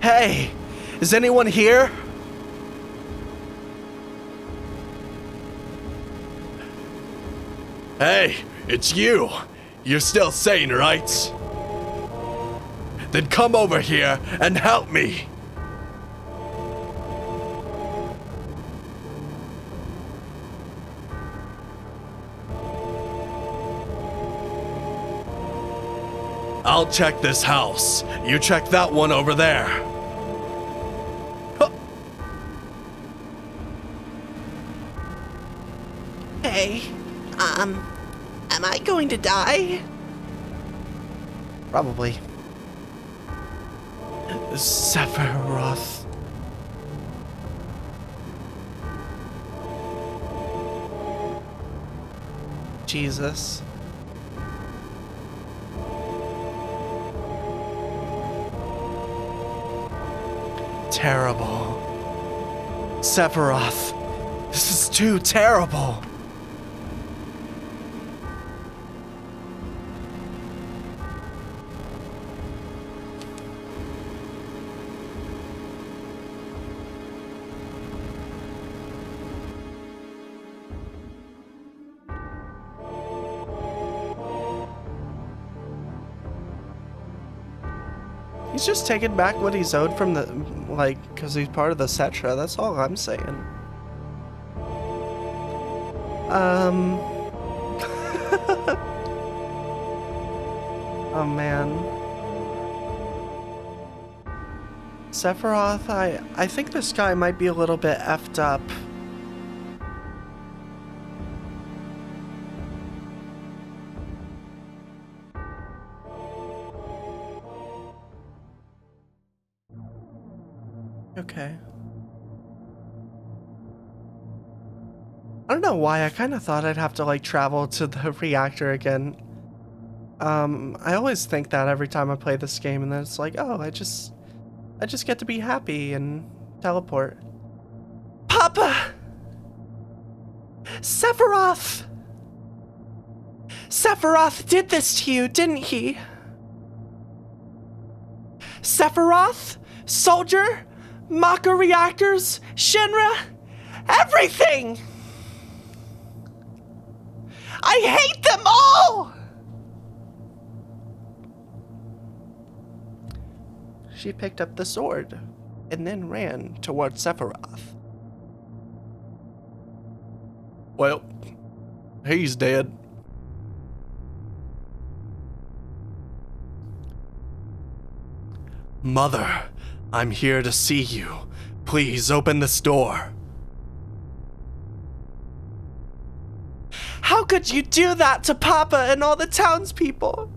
Hey! Is anyone here? Hey, it's you! You're still sane, right? Then come over here and help me! I'll check this house. You check that one over there. Huh. Hey, am I going to die? Probably. Sephiroth. Jesus. Terrible. Sephiroth. This is too terrible. He's just taking back what he's owed from the, like, because he's part of the Cetra. That's all I'm saying. Oh, man. Sephiroth, I think this guy might be a little bit effed up. Okay. I don't know why, I kind of thought I'd have to, like, travel to the reactor again. I always think that every time I play this game, and then it's like, oh, I just get to be happy and teleport. Papa! Sephiroth! Sephiroth did this to you, didn't he? Sephiroth? Soldier? Maka reactors? Shinra? Everything! I hate them all! She picked up the sword and then ran toward Sephiroth. Well, he's dead. Mother, I'm here to see you. Please open this door. How could you do that to Papa and all the townspeople?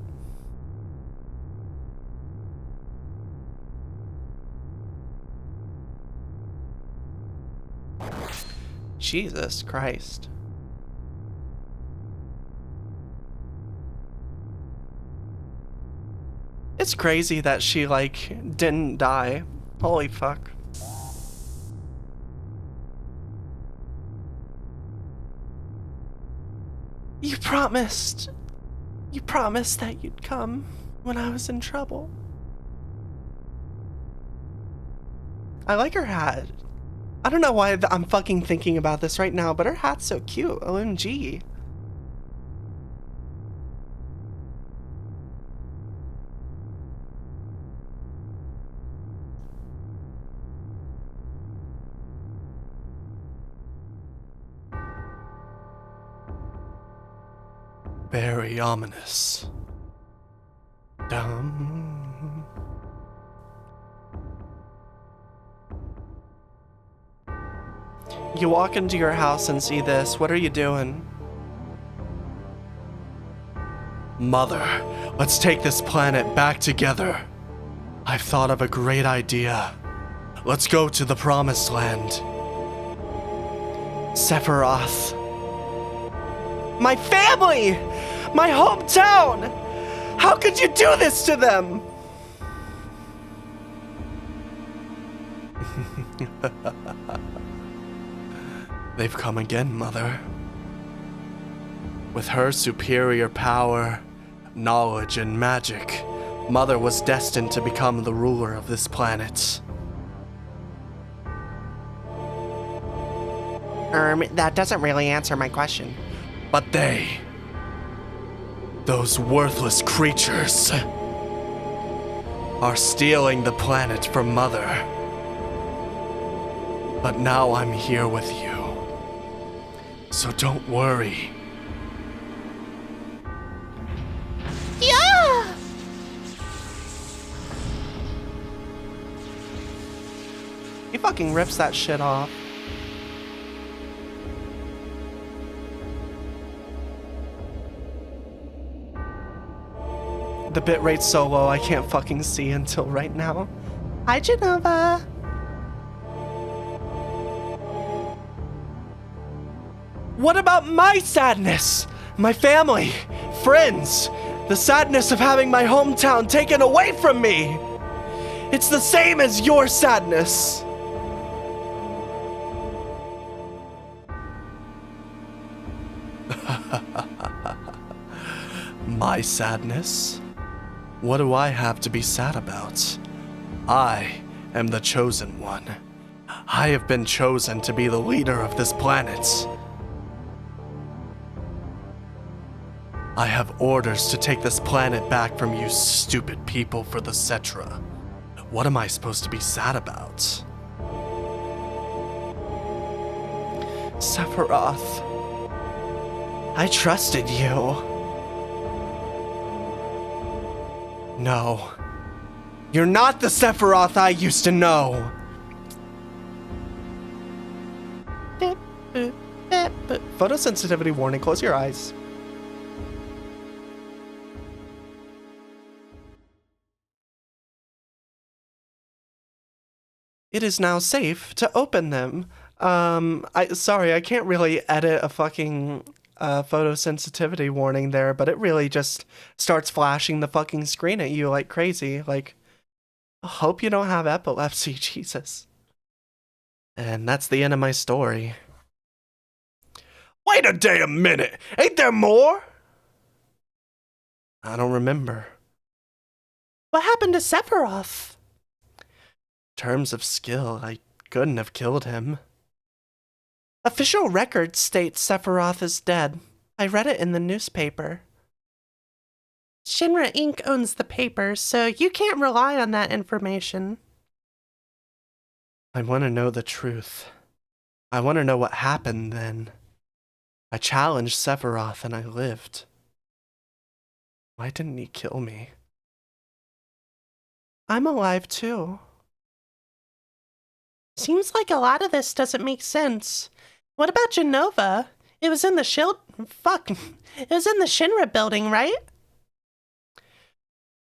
Jesus Christ. It's crazy that she, like, didn't die. Holy fuck. You promised. You promised that you'd come when I was in trouble. I like her hat. I don't know why I'm fucking thinking about this right now, but her hat's so cute. OMG. Very ominous. Dum. You walk into your house and see this. What are you doing? Mother, let's take this planet back together. I've thought of a great idea. Let's go to the Promised Land. Sephiroth. My family! My hometown! How could you do this to them? They've come again, Mother. With her superior power, knowledge, and magic, Mother was destined to become the ruler of this planet. That doesn't really answer my question. But those worthless creatures, are stealing the planet from Mother. But now I'm here with you. So don't worry. Yeah! He fucking rips that shit off. The bitrate's so low I can't fucking see until right now. Hi, Genova. What about my sadness? My family, friends, the sadness of having my hometown taken away from me. It's the same as your sadness. My sadness? What do I have to be sad about? I am the chosen one. I have been chosen to be the leader of this planet. I have orders to take this planet back from you stupid people for the Cetra. What am I supposed to be sad about? Sephiroth, I trusted you. No, you're not the Sephiroth I used to know. Photosensitivity warning, close your eyes. It is now safe to open them. Sorry, I can't really edit a fucking photosensitivity warning there, but it really just starts flashing the fucking screen at you like crazy. Like, hope you don't have epilepsy, Jesus. And that's the end of my story. Wait a damn minute! Ain't there more? I don't remember. What happened to Sephiroth? Terms of skill, I couldn't have killed him. Official record states Sephiroth is dead. I read it in the newspaper. Shinra Inc. owns the paper, so you can't rely on that information. I want to know the truth. I want to know what happened then. I challenged Sephiroth and I lived. Why didn't he kill me? I'm alive too. Seems like a lot of this doesn't make sense. What about Genova? It was in the It was in the Shinra building, right?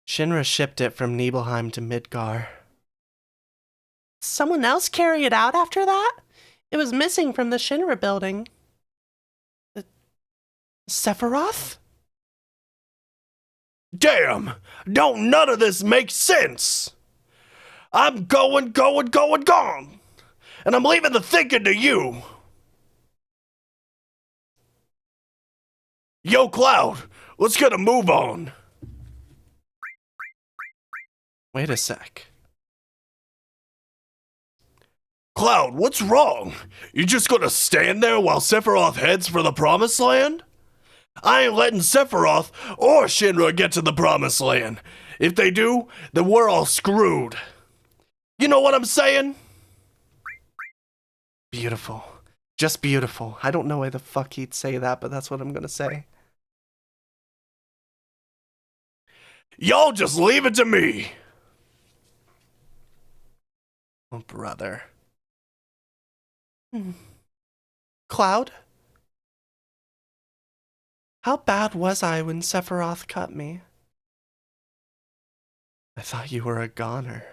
Shinra shipped it from Nibelheim to Midgar. Someone else carry it out after that? It was missing from the Shinra building. Sephiroth? Damn! Don't none of this make sense! I'm gone! And I'm leaving the thinking to you! Yo, Cloud, let's get a move on. Wait a sec. Cloud, what's wrong? You just gonna stand there while Sephiroth heads for the Promised Land? I ain't letting Sephiroth or Shinra get to the Promised Land. If they do, then we're all screwed. You know what I'm saying? Beautiful. Just beautiful. I don't know why the fuck he'd say that, but that's what I'm gonna say. Y'all just leave it to me. Oh, brother. Cloud? How bad was I when Sephiroth cut me? I thought you were a goner.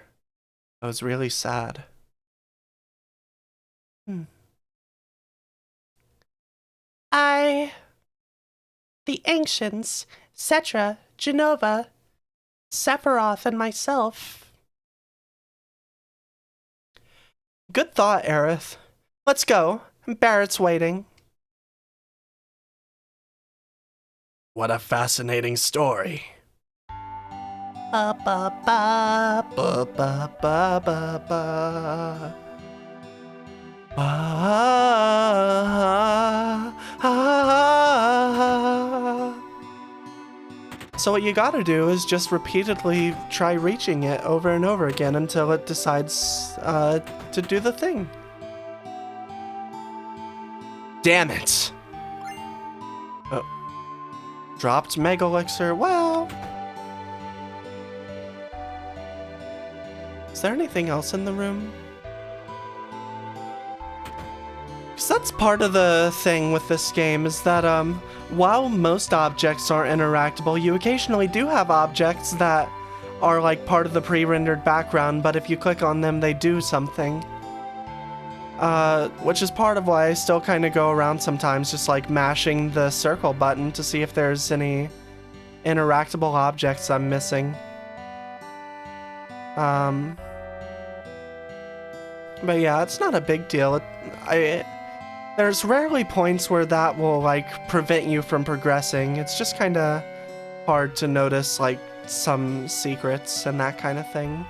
I was really sad. The ancients, Cetra, Genova, Sephiroth, and myself. Good thought, Aerith. Let's go. Barrett's waiting. What a fascinating story. Ba ba ba ba ba ba ba ba. So what you gotta do is just repeatedly try reaching it over and over again until it decides to do the thing. Damn it! Oh. Dropped Mega Elixir. Well... Is there anything else in the room? Because that's part of the thing with this game, is that while most objects are interactable, you occasionally do have objects that are like part of the pre-rendered background, but if you click on them, they do something. Which is part of why I still kind of go around sometimes just like mashing the circle button to see if there's any interactable objects I'm missing. But yeah, it's not a big deal. There's rarely points where that will like prevent you from progressing. It's just kind of hard to notice like some secrets and that kind of thing.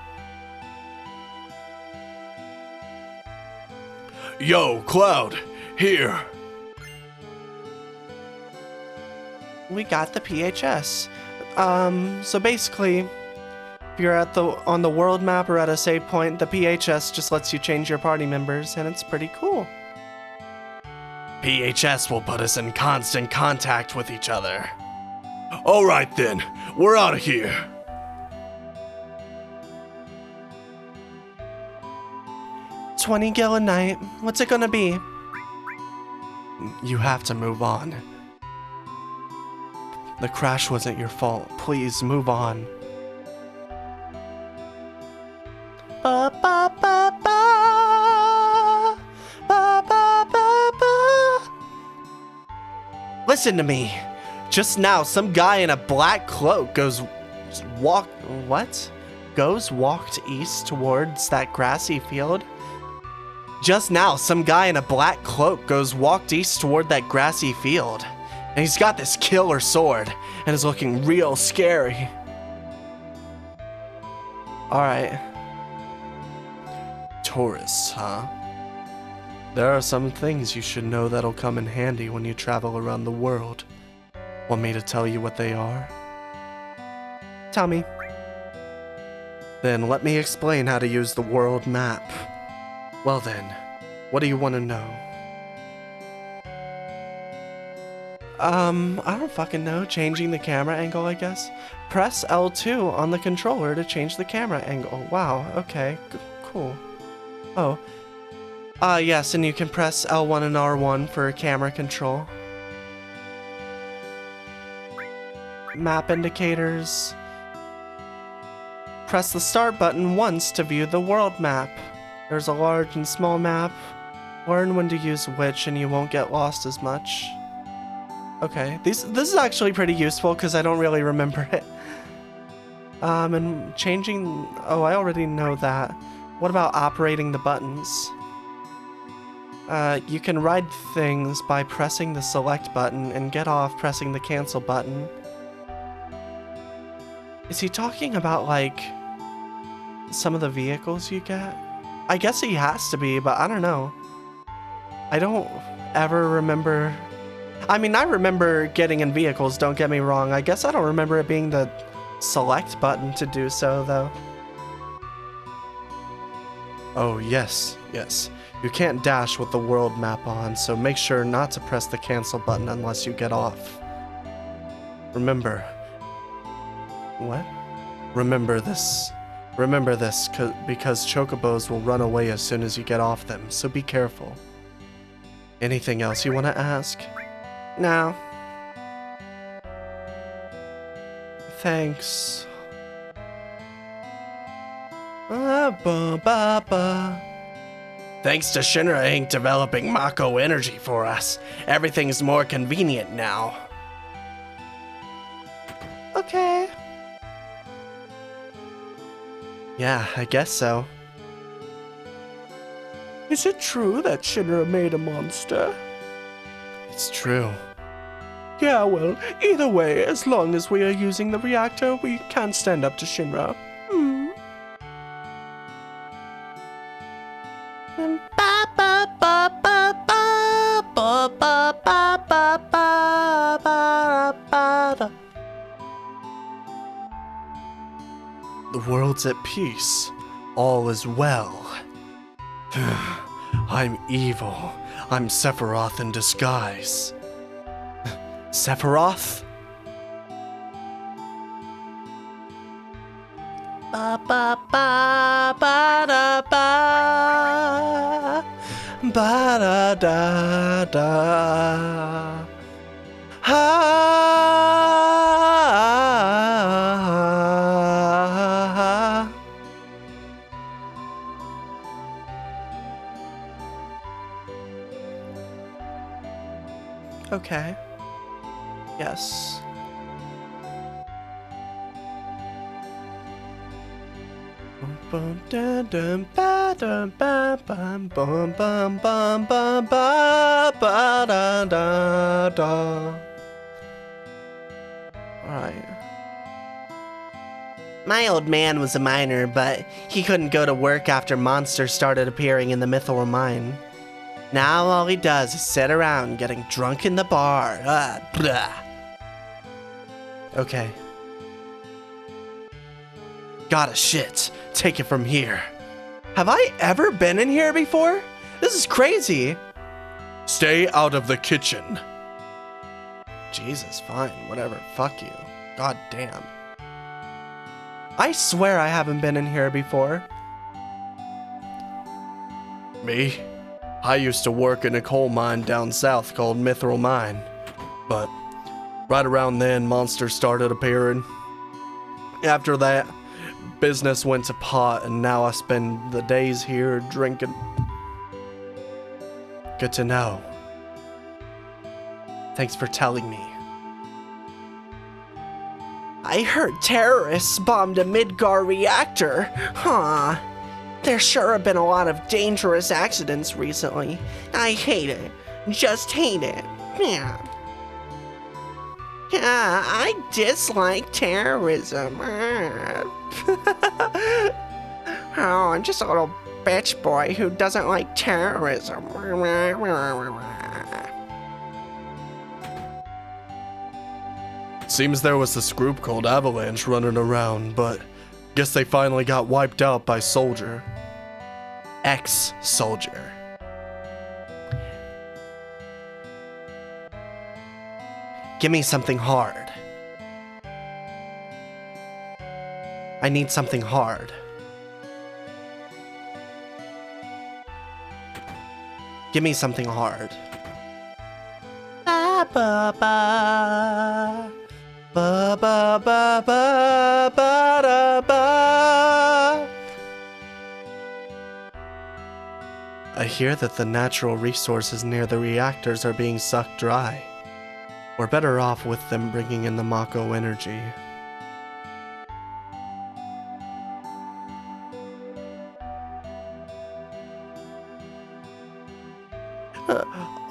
Yo, Cloud, here. We got the PHS. So basically, if you're on the world map or at a save point, the PHS just lets you change your party members, and it's pretty cool. PHS will put us in constant contact with each other. Alright then, we're out of here. $20 gil a night. What's it gonna be? You have to move on. The crash wasn't your fault. Please move on. Ba ba ba ba. Ba ba ba ba. Listen to me. Just now, some guy in a black cloak walked east towards that grassy field. Just now, some guy in a black cloak walked east toward that grassy field. And he's got this killer sword and is looking real scary. Alright. Tourists, huh? There are some things you should know that'll come in handy when you travel around the world. Want me to tell you what they are? Tell me. Then let me explain how to use the world map. Well then, what do you want to know? I don't fucking know. Changing the camera angle, I guess. Press L2 on the controller to change the camera angle. Wow, okay, cool. Oh. Yes, and you can press L1 and R1 for camera control. Map indicators. Press the start button once to view the world map. There's a large and small map. Learn when to use which and you won't get lost as much. Okay, this is actually pretty useful because I don't really remember it. And changing... Oh, I already know that. What about operating the buttons? You can ride things by pressing the select button and get off pressing the cancel button. Is he talking about, like, some of the vehicles you get? I guess he has to be, but I don't know. I don't ever remember... I mean, I remember getting in vehicles, don't get me wrong. I guess I don't remember it being the select button to do so, though. Oh, yes. You can't dash with the world map on, so make sure not to press the cancel button unless you get off. Remember. What? Remember this because chocobos will run away as soon as you get off them, so be careful. Anything else you want to ask? No. Thanks. Thanks to Shinra Inc. developing Mako energy for us, everything's more convenient now. Okay. Yeah, I guess so. Is it true that Shinra made a monster? It's true. Yeah, well, either way, as long as we are using the reactor, we can't stand up to Shinra. The world's at peace. All is well. I'm evil. I'm Sephiroth in disguise. Sephiroth? Ba ba ba ba da ba ba da da da ha. Okay. Yes. Bum dum dum ba dum ba bum bum bum bum bum ba ba da da da. Alright. My old man was a miner, but he couldn't go to work after monsters started appearing in the mithril mine. Now all he does is sit around getting drunk in the bar. Blah. Okay. Gotta shit. Take it from here. Have I ever been in here before? This is crazy. Stay out of the kitchen. Jesus, fine, whatever. Fuck you. God damn. I swear I haven't been in here before. Me? I used to work in a coal mine down south called Mithril Mine. But right around then, monsters started appearing. After that, business went to pot, and now I spend the days here drinking. Good to know. Thanks for telling me. I heard terrorists bombed a Midgar reactor. Huh. There sure have been a lot of dangerous accidents recently. I hate it. Just hate it. Yeah. Yeah, I dislike terrorism. Oh, I'm just a little bitch boy who doesn't like terrorism. Seems there was this group called Avalanche running around, but guess they finally got wiped out by Soldier. Ex-Soldier. Give me something hard. I need something hard. Give me something hard. Ba ba ba ba ba ba ba ba da ba. I hear that the natural resources near the reactors are being sucked dry. We're better off with them bringing in the Mako energy.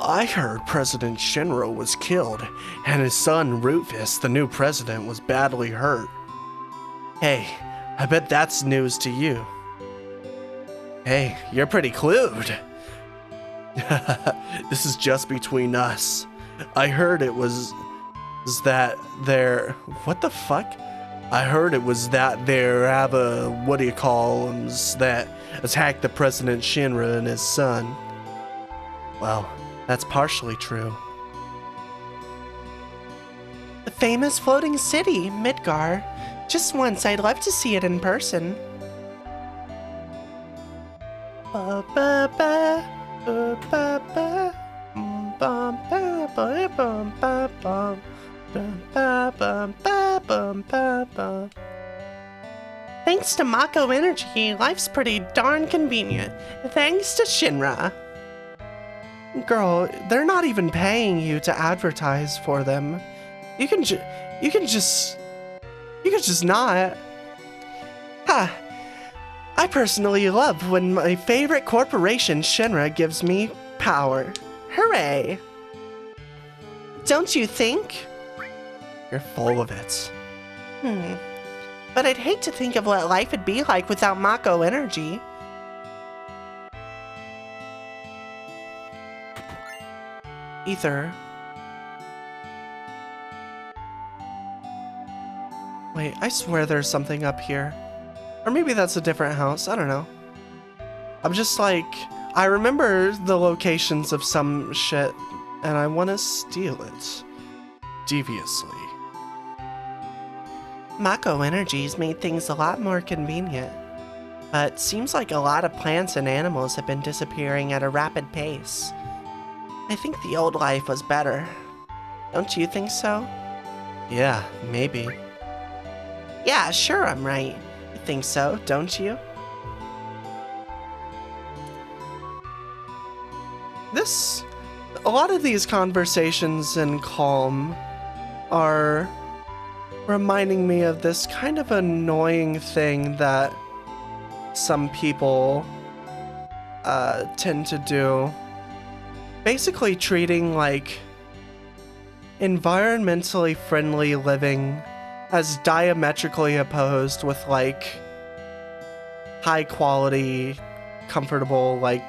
I heard President Shinra was killed, and his son Rufus, the new president, was badly hurt. Hey, I bet that's news to you. Hey, you're pretty clued. This is just between us. I heard it was that there. What the fuck? I heard it was that there what-do-you-call-ems that attacked the President Shinra and his son. Well, that's partially true. The famous floating city, Midgar. Just once, I'd love to see it in person. Ba ba ba ba ba ba. ba. Thanks to Mako Energy, life's pretty darn convenient. Thanks to Shinra. Girl, they're not even paying you to advertise for them. You can just not. Huh. I personally love when my favorite corporation, Shinra, gives me power. Hooray! Don't you think? You're full of it. But I'd hate to think of what life would be like without Mako Energy. Ether. Wait, I swear there's something up here. Or maybe that's a different house, I don't know. I'm just like, I remember the locations of some shit, and I want to steal it. Deviously. Mako Energy's made things a lot more convenient. But seems like a lot of plants and animals have been disappearing at a rapid pace. I think the old life was better. Don't you think so? Yeah, maybe. Yeah, sure I'm right. You think so, don't you? A lot of these conversations in Calm are reminding me of this kind of annoying thing that some people tend to do. Basically treating like environmentally friendly living as diametrically opposed with like high quality, comfortable, like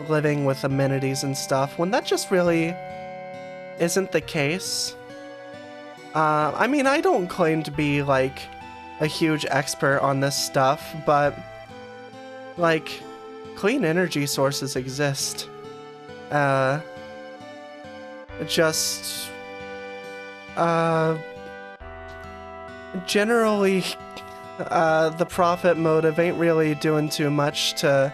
living with amenities and stuff, when that just really isn't the case. I mean, I don't claim to be like a huge expert on this stuff, but like clean energy sources exist. Generally, the profit motive ain't really doing too much to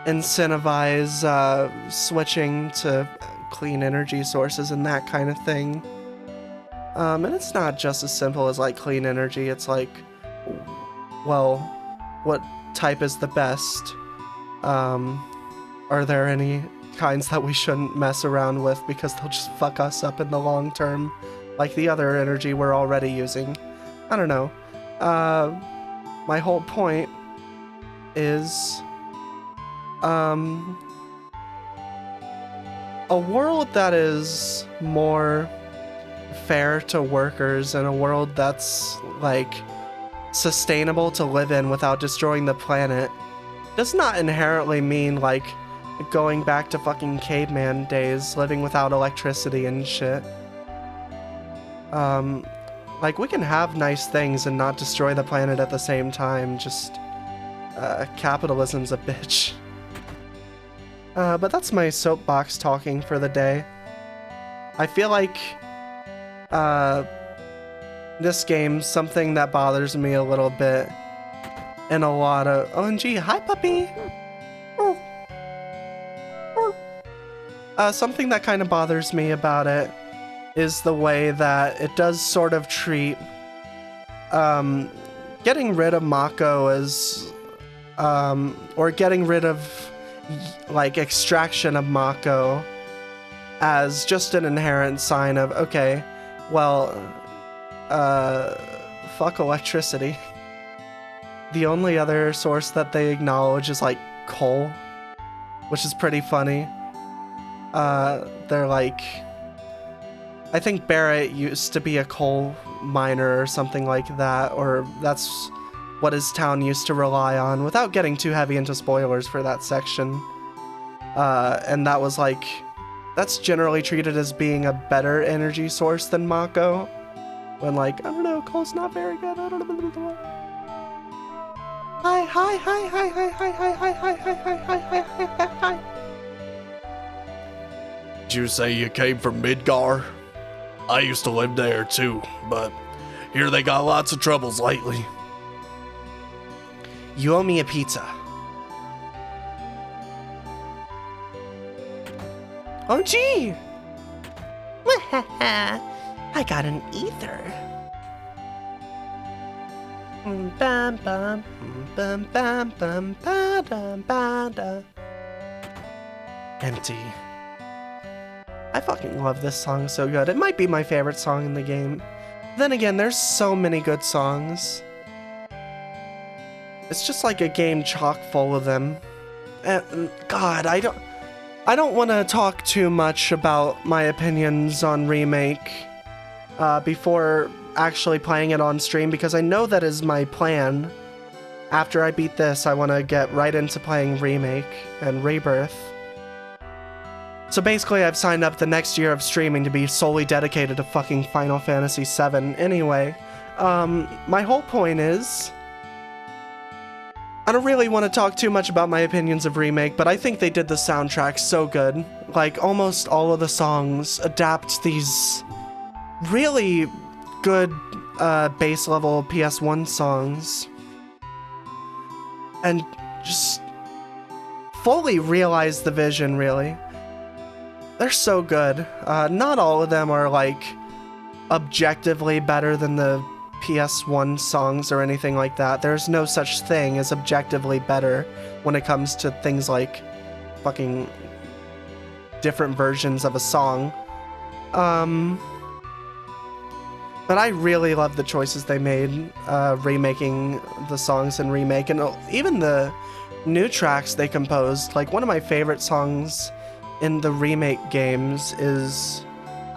incentivize switching to clean energy sources and that kind of thing. And it's not just as simple as like clean energy. It's like, well, what type is the best? Are there any kinds that we shouldn't mess around with because they'll just fuck us up in the long term, like the other energy we're already using? I don't know. My whole point is a world that is more fair to workers and a world that's like sustainable to live in without destroying the planet does not inherently mean like going back to fucking caveman days, living without electricity and shit. Like, we can have nice things and not destroy the planet at the same time, just capitalism's a bitch. But that's my soapbox talking for the day. I feel like this game, something that bothers me a little bit in a lot of... OMG, hi puppy! Something that kind of bothers me about it is the way that it does sort of treat getting rid of Mako as or getting rid of like extraction of Mako as just an inherent sign of, okay, well, fuck electricity. The only other source that they acknowledge is like coal, which is pretty funny. They're like, I think Barrett used to be a coal miner or something like that, or that's what his town used to rely on, without getting too heavy into spoilers for that section. And that was like, that's generally treated as being a better energy source than Mako. When like, I don't know, coal's not very good. I don't know. Hi, hi, hi, hi, hi, hi, hi, hi, hi, hi, hi, hi, hi, hi, hi. Did you say you came from Midgar? I used to live there too, but here they got lots of troubles lately. You owe me a pizza. Oh gee! I got an ether. Bam bam bam bam bam bam bam. Empty. I fucking love this song so good. It might be my favorite song in the game. Then again, there's so many good songs. It's just like a game chock full of them. And God, I don't want to talk too much about my opinions on Remake before actually playing it on stream, because I know that is my plan. After I beat this, I want to get right into playing Remake and Rebirth. So basically, I've signed up the next year of streaming to be solely dedicated to fucking Final Fantasy VII. Anyway, my whole point is, I don't really want to talk too much about my opinions of Remake, but I think they did the soundtrack so good. Like, almost all of the songs adapt these really good bass level PS1 songs and just fully realize the vision, really. They're so good. Not all of them are, like, objectively better than the PS1 songs or anything like that. There's no such thing as objectively better when it comes to things like fucking different versions of a song. But I really love the choices they made, remaking the songs in Remake, and even the new tracks they composed. Like, one of my favorite songs in the Remake games is,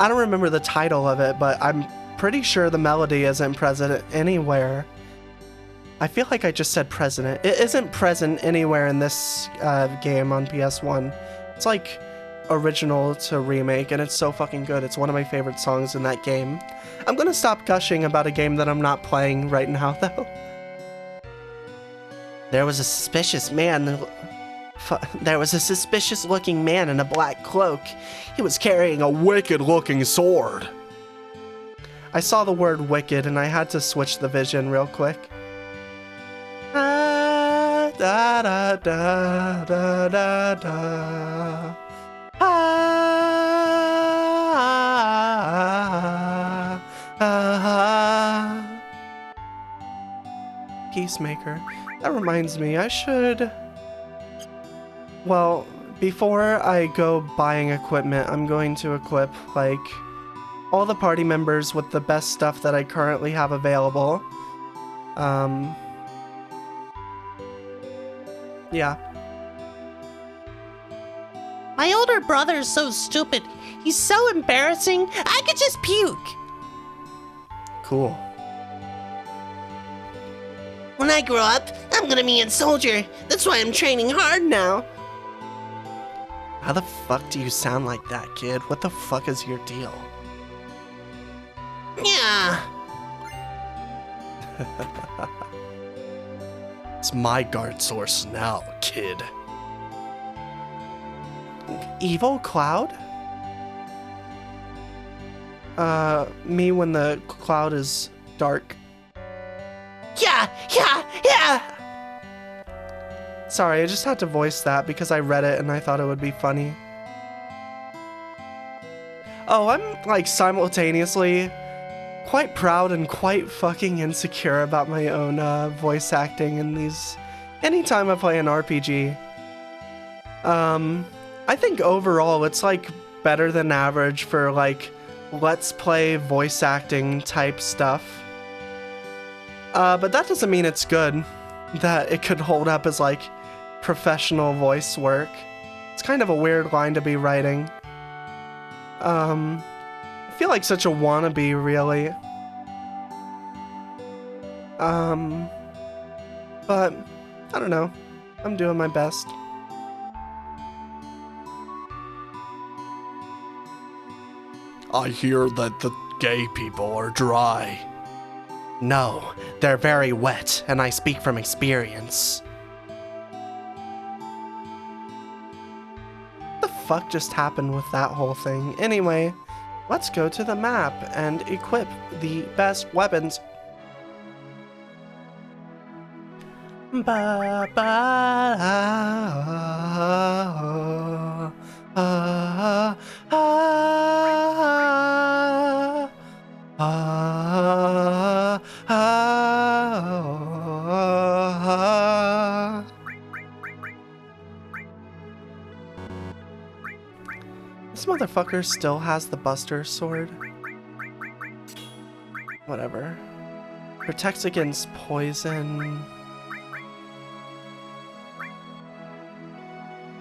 I don't remember the title of it, but I'm pretty sure the melody isn't present anywhere. I feel like I just said present. It isn't present anywhere in this game on PS1. It's like original to Remake, and it's so fucking good. It's one of my favorite songs in that game. I'm gonna stop gushing about a game that I'm not playing right now, though. There was a suspicious looking man in a black cloak. He was carrying a wicked-looking sword. I saw the word wicked, and I had to switch the vision real quick. Da da da da da da da. Peacemaker. That reminds me, I should... Well, before I go buying equipment, I'm going to equip, like, all the party members with the best stuff that I currently have available. Yeah. My older brother's so stupid. He's so embarrassing. I could just puke. Cool. When I grow up, I'm gonna be a soldier. That's why I'm training hard now. How the fuck do you sound like that, kid? What the fuck is your deal? Yeah. It's my guard source now, kid. Evil Cloud? Me when the cloud is dark. Yeah. Sorry, I just had to voice that because I read it and I thought it would be funny. Oh, I'm, like, simultaneously quite proud and quite fucking insecure about my own voice acting in these... Anytime I play an RPG. I think overall it's, like, better than average for, like, let's play voice acting type stuff. But that doesn't mean it's good. That it could hold up as, like, professional voice work. It's kind of a weird line to be writing. I feel like such a wannabe, really. But, I don't know. I'm doing my best. I hear that the gay people are dry. No, they're very wet, and I speak from experience. What the fuck just happened with that whole thing? Anyway, let's go to the map and equip the best weapons. Ba ba Ah. This motherfucker still has the Buster Sword. Whatever. Protects against poison.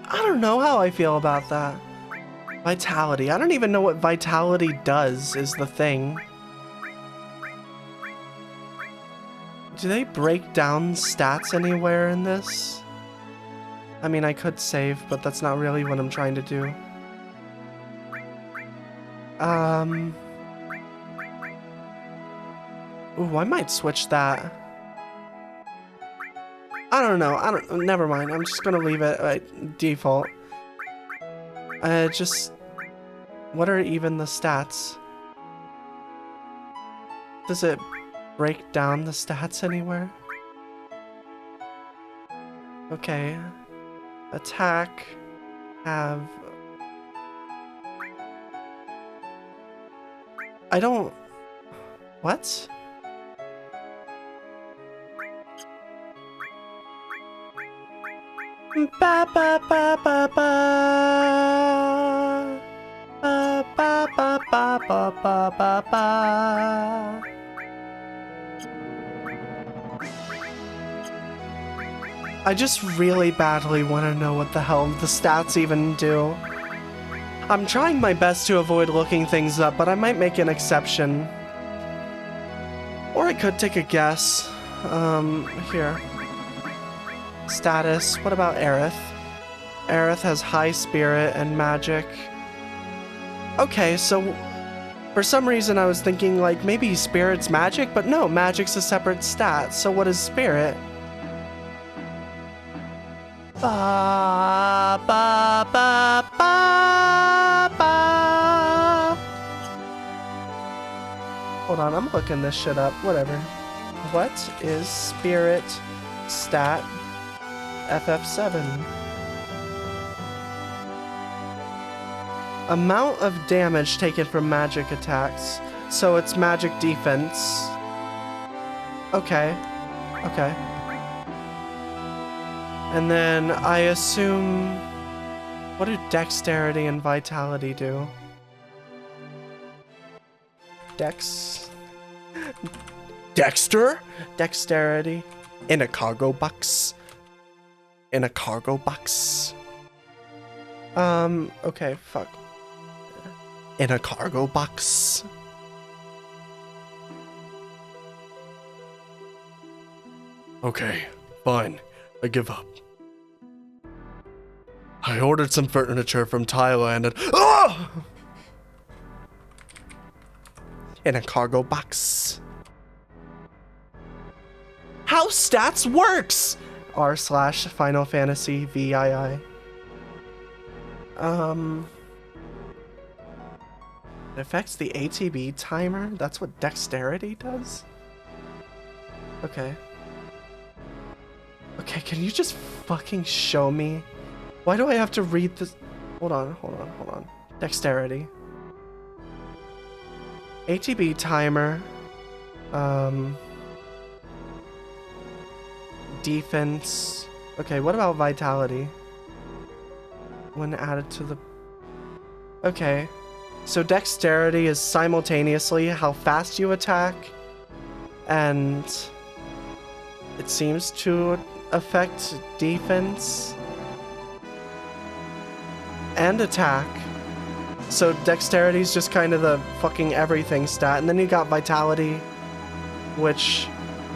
I don't know how I feel about that. Vitality. I don't even know what Vitality does, is the thing. Do they break down stats anywhere in this? I mean, I could save, but that's not really what I'm trying to do. Ooh, I might switch that. I don't know. Never mind. I'm just gonna leave it at default. What are even the stats? Does it break down the stats anywhere? Okay. Attack. Have. I don't. What? Ba ba ba ba ba. Ba ba ba ba ba ba ba ba. I just really badly want to know what the hell the stats even do. I'm trying my best to avoid looking things up, but I might make an exception. Or I could take a guess. Here. Status. What about Aerith? Aerith has high spirit and magic. Okay, so for some reason I was thinking like maybe spirit's magic, but no, magic's a separate stat. So what is spirit? Ba ba ba ba ba. Hold on, I'm looking this shit up. Whatever. What is spirit stat FF7? Amount of damage taken from magic attacks. So it's magic defense. Okay. Okay. And then I assume... What do dexterity and vitality do? Dexter? Dexterity. In a cargo box. In a cargo box. Okay, fuck. In a cargo box. Okay, fine. I give up. I ordered some furniture from Thailand and... Oh! In a cargo box. How stats works! r/Final Fantasy VII. It affects the ATB timer? That's what dexterity does? Okay. Okay, can you just fucking show me? Why do I have to read this? Hold on. Dexterity. ATB timer. Defense. Okay, what about vitality? When added to the... Okay. So dexterity is simultaneously how fast you attack, and it seems to affect defense and attack. So dexterity is just kind of the fucking everything stat, and then you got vitality, which...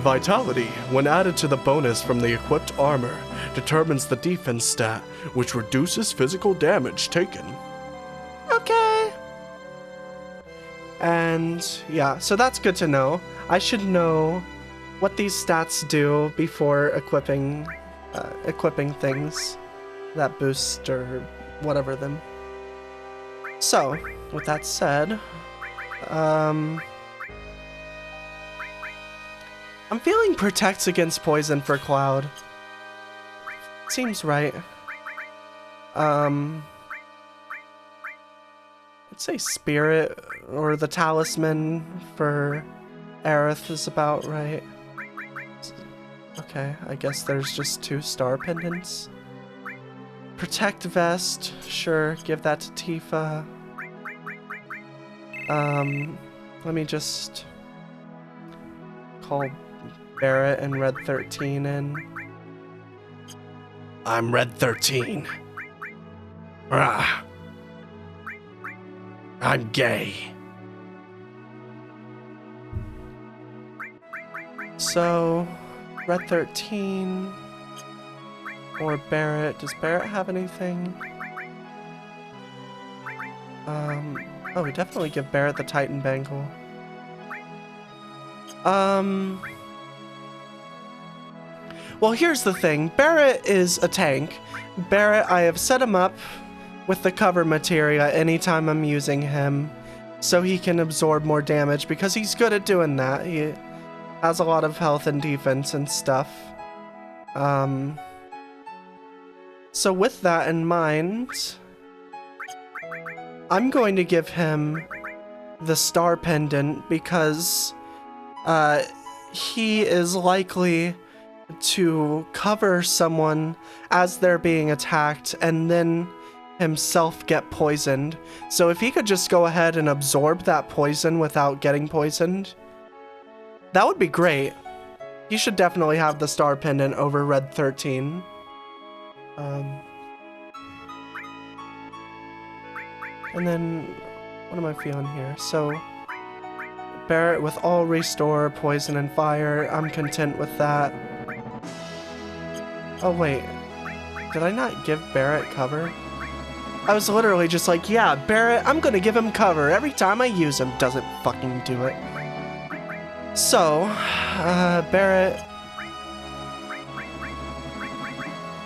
Vitality, when added to the bonus from the equipped armor, determines the defense stat, which reduces physical damage taken. Okay. And yeah, so that's good to know. I should know what these stats do before equipping things that boost or whatever them. So, with that said, I'm feeling protects against poison for Cloud. Seems right. I'd say spirit or the talisman for Aerith is about right. Okay, I guess there's just 2 star pendants. Protect vest, sure, give that to Tifa. Let me just call Barrett and Red 13 in. I'm Red 13. Ah. I'm gay. So, Red 13 or Barrett. Does Barrett have anything? Oh, we definitely give Barrett the Titan Bangle. Well, here's the thing. Barrett is a tank. Barrett, I have set him up with the cover materia anytime I'm using him, so he can absorb more damage, because he's good at doing that. He has a lot of health and defense and stuff. So with that in mind, I'm going to give him the star pendant because he is likely to cover someone as they're being attacked and then himself get poisoned. So if he could just go ahead and absorb that poison without getting poisoned, that would be great. He should definitely have the star pendant over Red 13. And then, what am I feeling here? So, Barrett with all restore, poison, and fire. I'm content with that. Oh wait, did I not give Barrett cover? I was literally just like, yeah, Barrett, I'm gonna give him cover every time I use him. Doesn't fucking do it. So, Barrett,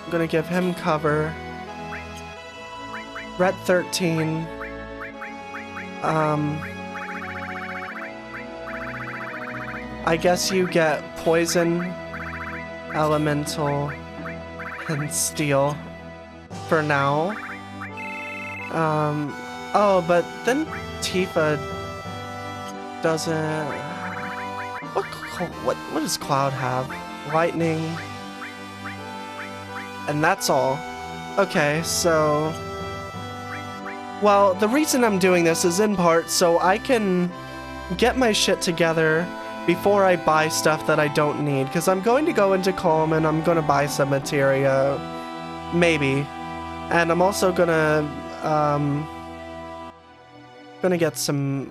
I'm gonna give him cover. Red 13. I guess you get poison, elemental, and steel for now. Oh, but then Tifa doesn't... What does Cloud have? Lightning. And that's all. Okay, so... Well, the reason I'm doing this is in part so I can get my shit together before I buy stuff that I don't need, because I'm going to go into Calm and I'm going to buy some materia, maybe, and I'm also gonna get some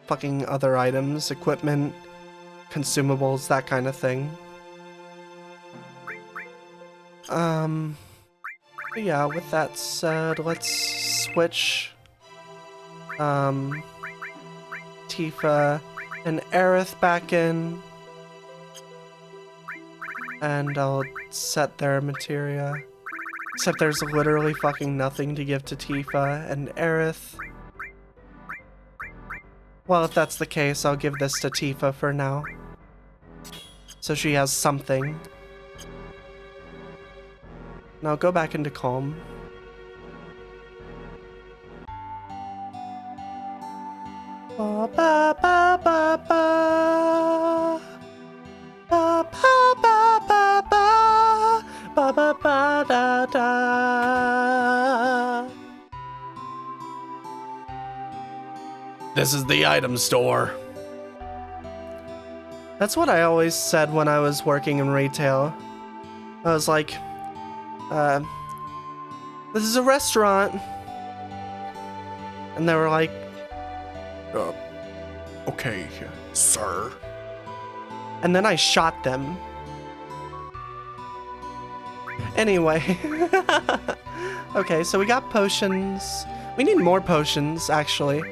fucking other items, equipment, consumables, that kind of thing. But yeah, with that said, let's switch Tifa and Aerith back in, and I'll set their materia. Except there's literally fucking nothing to give to Tifa and Aerith. Well, if that's the case, I'll give this to Tifa for now, so she has something. Now go back into Calm. Ba ba ba ba ba. Ba ba ba ba ba. Ba ba ba da da. This is the item store. That's what I always said when I was working in retail. I was like, this is a restaurant. And they were like, Okay, sir. and then I shot them. Anyway. Okay, so we got potions. We need more potions, actually.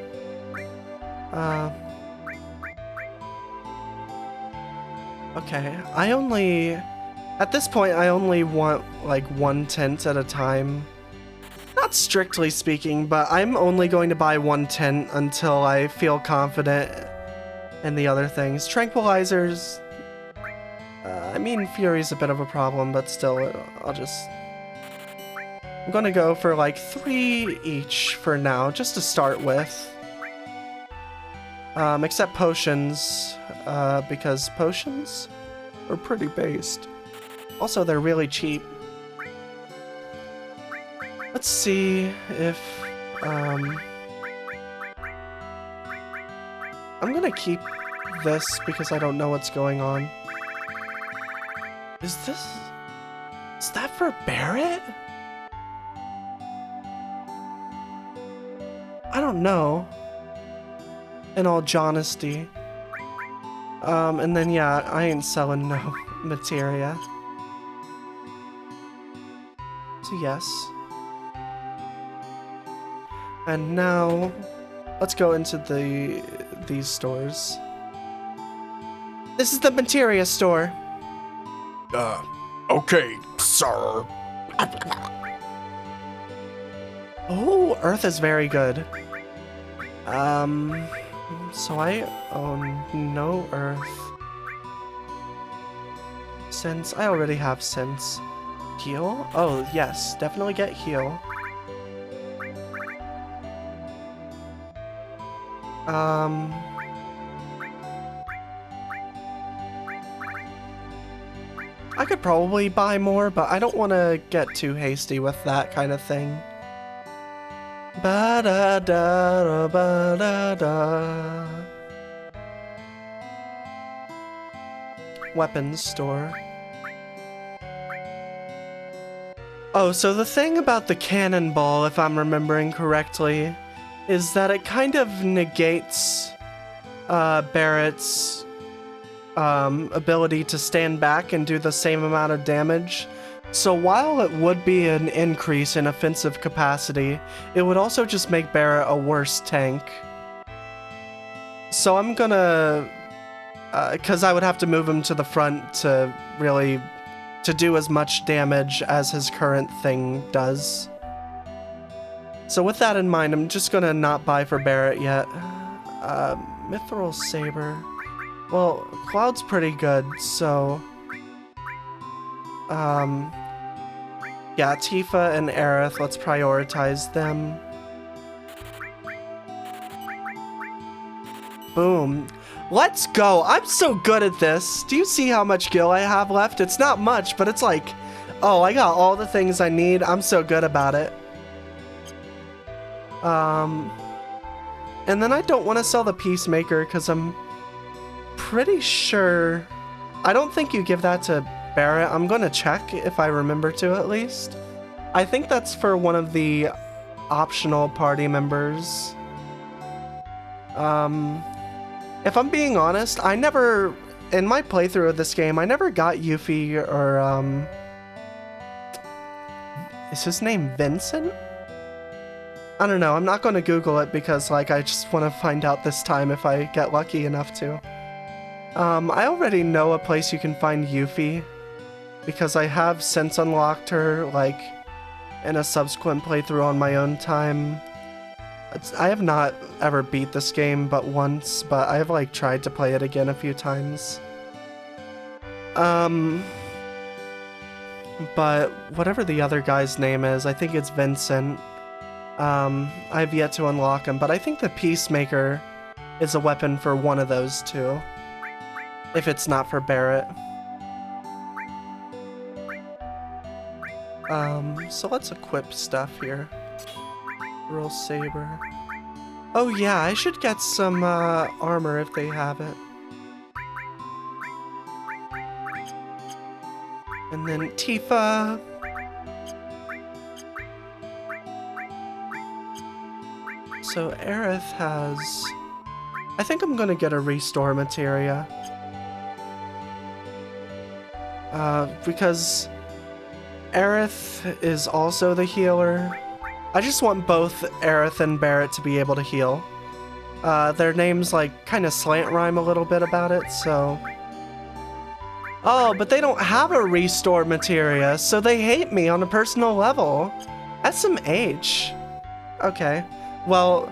Okay, at this point, I only want, like, 1 tent at a time. Not strictly speaking, but I'm only going to buy 1 tent until I feel confident in the other things. Tranquilizers, I mean, Fury's a bit of a problem, but still, I'm gonna go for, like, 3 each for now, just to start with. Except potions, because potions are pretty based. Also, they're really cheap. Let's see if, I'm gonna keep this because I don't know what's going on. Is that for Barrett? I don't know. In all honesty. And then yeah, I ain't selling no materia. So yes. And now, let's go into these stores. This is the materia store. Okay, sir. Oh, Earth is very good. So I own no Earth. Since I already have Sense. Heal? Oh, yes, definitely get Heal. I could probably buy more, but I don't want to get too hasty with that kind of thing. Ba-da-da-da, ba-da-da. Weapons store. Oh, so the thing about the cannonball, if I'm remembering correctly, is that it kind of negates Barrett's ability to stand back and do the same amount of damage. So while it would be an increase in offensive capacity, it would also just make Barrett a worse tank. So I'm gonna, because I would have to move him to the front to really, to do as much damage as his current thing does. So with that in mind, I'm just gonna not buy for Barrett yet. Mithril Saber. Well, Cloud's pretty good, so... yeah, Tifa and Aerith, let's prioritize them. Boom. Let's go! I'm so good at this! Do you see how much gil I have left? It's not much, but it's like... Oh, I got all the things I need. I'm so good about it. And then I don't want to sell the Peacemaker, because I'm pretty sure... I don't think you give that to Barrett. I'm gonna check if I remember to, at least. I think that's for one of the optional party members. If I'm being honest, I never... In my playthrough of this game, I never got Yuffie or, Is his name Vincent? I don't know, I'm not gonna Google it because, like, I just want to find out this time if I get lucky enough to. I already know a place you can find Yuffie, because I have since unlocked her, like, in a subsequent playthrough on my own time. I have not ever beat this game but once, but I have, like, tried to play it again a few times. But whatever the other guy's name is, I think it's Vincent. I've yet to unlock him, but I think the Peacemaker is a weapon for one of those two. If it's not for Barrett. So let's equip stuff here. Real Saber. Oh yeah, I should get some, armor if they have it. And then Tifa. So Aerith has... I think I'm gonna get a restore materia. Because Aerith is also the healer. I just want both Aerith and Barrett to be able to heal. Their names, like, kind of slant rhyme a little bit about it, so... Oh, but they don't have a restore materia, so they hate me on a personal level. SMH. Okay. Well,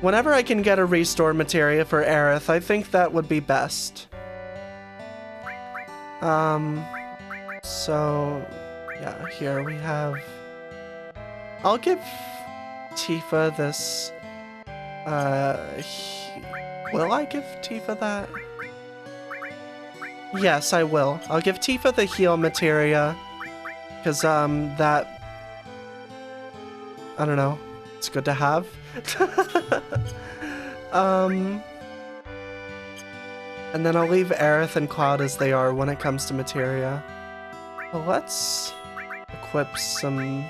whenever I can get a restore materia for Aerith, I think that would be best. So, yeah, here we have... I'll give Tifa this, Will I give Tifa that? Yes, I will. I'll give Tifa the heal materia. Because, that... I don't know. It's good to have. And then I'll leave Aerith and Cloud as they are when it comes to materia. Well, let's equip some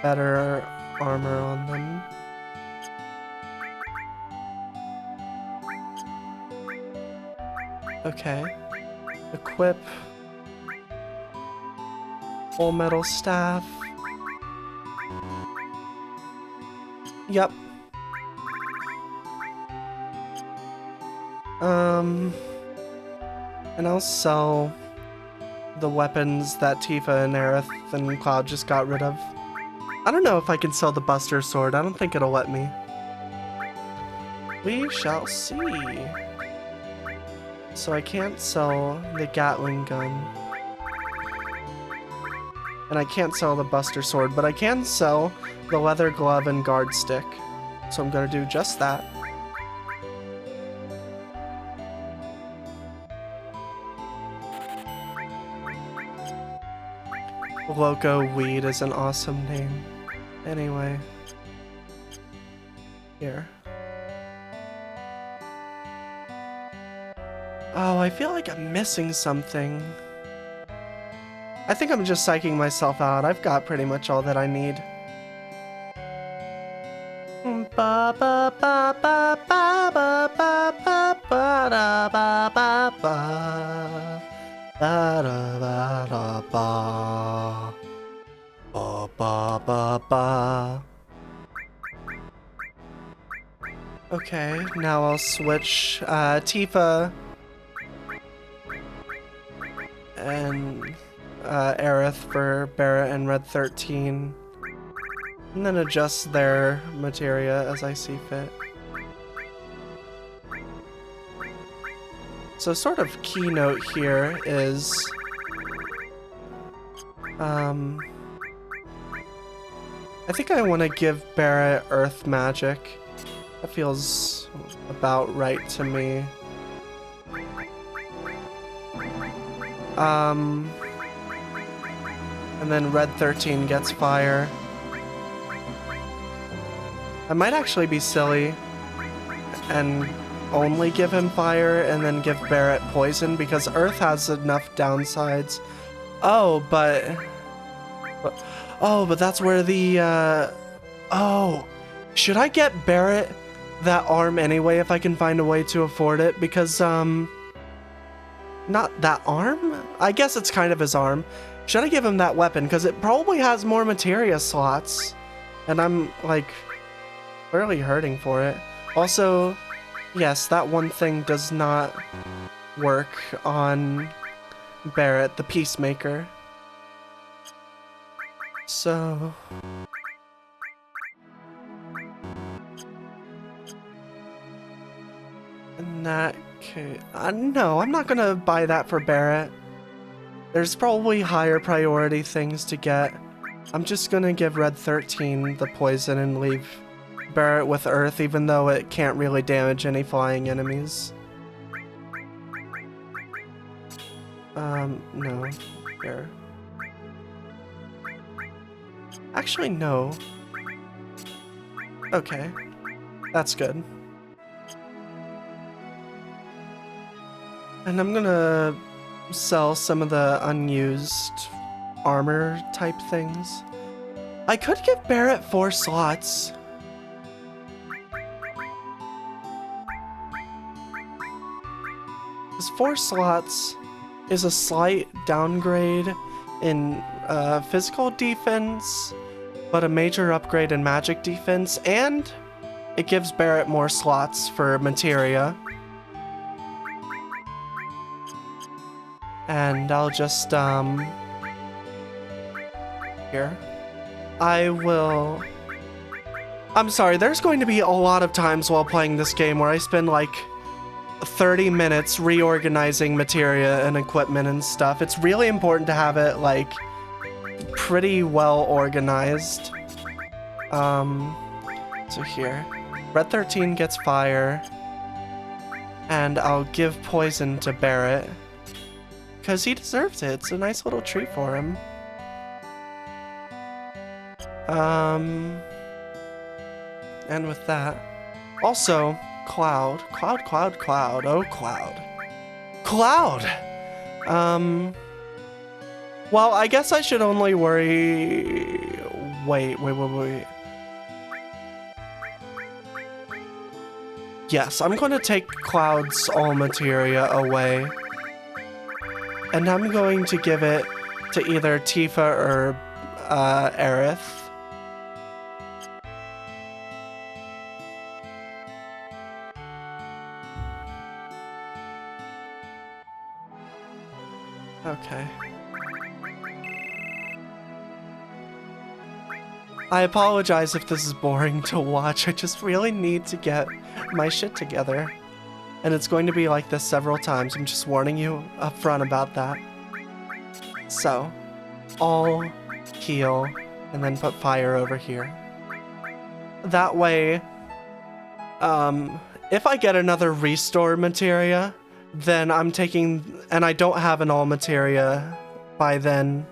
better armor on them. Okay. Equip full metal staff. Yep. And I'll sell the weapons that Tifa and Aerith and Cloud just got rid of. I don't know if I can sell the Buster Sword. I don't think it'll let me. We shall see. So I can't sell the Gatling gun. And I can't sell the Buster Sword, but I can sell the leather glove and guard stick. So I'm gonna do just that. Loco Weed is an awesome name. Anyway. Here. Oh, I feel like I'm missing something. I think I'm just psyching myself out. I've got pretty much all that I need. Ba ba ba ba ba ba ba ba ba da ba ba ba ba da ba da ba ba ba ba ba. Okay, now I'll switch Tifa and Aerith for Barrett and Red 13. And then adjust their materia as I see fit. So sort of keynote here is I think I want to give Barrett Earth Magic. That feels about right to me. And then Red 13 gets fire. I might actually be silly and only give him fire and then give Barrett poison because Earth has enough downsides. Oh, but that's where the should I get Barrett that arm anyway if I can find a way to afford it? Because not that arm? I guess it's kind of his arm. Should I give him that weapon? Because it probably has more materia slots. And I'm, like, really hurting for it. Also, yes, that one thing does not work on Barrett, the Peacemaker. So... in that case... no, I'm not gonna buy that for Barrett. There's probably higher priority things to get. I'm just gonna give Red 13 the poison and leave Barrett with Earth, even though it can't really damage any flying enemies. No. Here. Actually, no. Okay. That's good. And I'm gonna sell some of the unused armor type things. I could give Barrett 4 slots. Because 4 slots is a slight downgrade in physical defense, but a major upgrade in magic defense, and it gives Barrett more slots for materia. And I'll just, here. I'm sorry, there's going to be a lot of times while playing this game where I spend like 30 minutes reorganizing materia and equipment and stuff. It's really important to have it, like, pretty well organized. So here. Red 13 gets fire. And I'll give poison to Barrett. Because he deserves it. It's a nice little treat for him. And with that. Also, Cloud. Cloud. Oh, Cloud. Cloud! Well, I guess I should only worry... Wait. Yes, I'm going to take Cloud's all materia away. And I'm going to give it to either Tifa or Aerith. Okay. I apologize if this is boring to watch. I just really need to get my shit together. And it's going to be like this several times. I'm just warning you up front about that. So, all heal and then put fire over here. That way, if I get another restore materia, then I'm taking, and I don't have an all materia by then,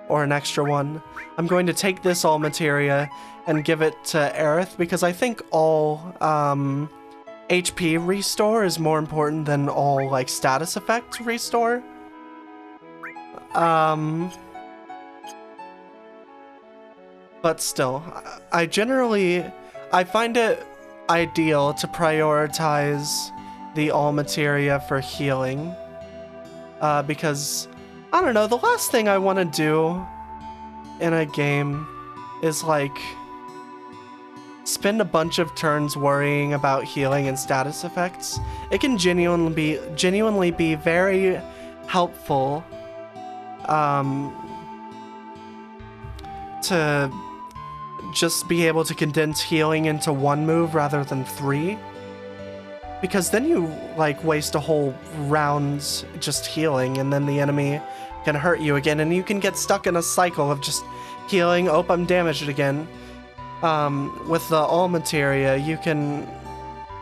or an extra one, I'm going to take this all materia and give it to Aerith, because I think all HP restore is more important than all like status effect restore. But still, I find it ideal to prioritize the all materia for healing, because I don't know, the last thing I want to do in a game is like spend a bunch of turns worrying about healing and status effects. It can genuinely be very helpful to just be able to condense healing into one move rather than 3. Because then you like waste a whole round just healing, and then the enemy can hurt you again, and you can get stuck in a cycle of just healing. Oh, I'm damaged again. With the all materia, you can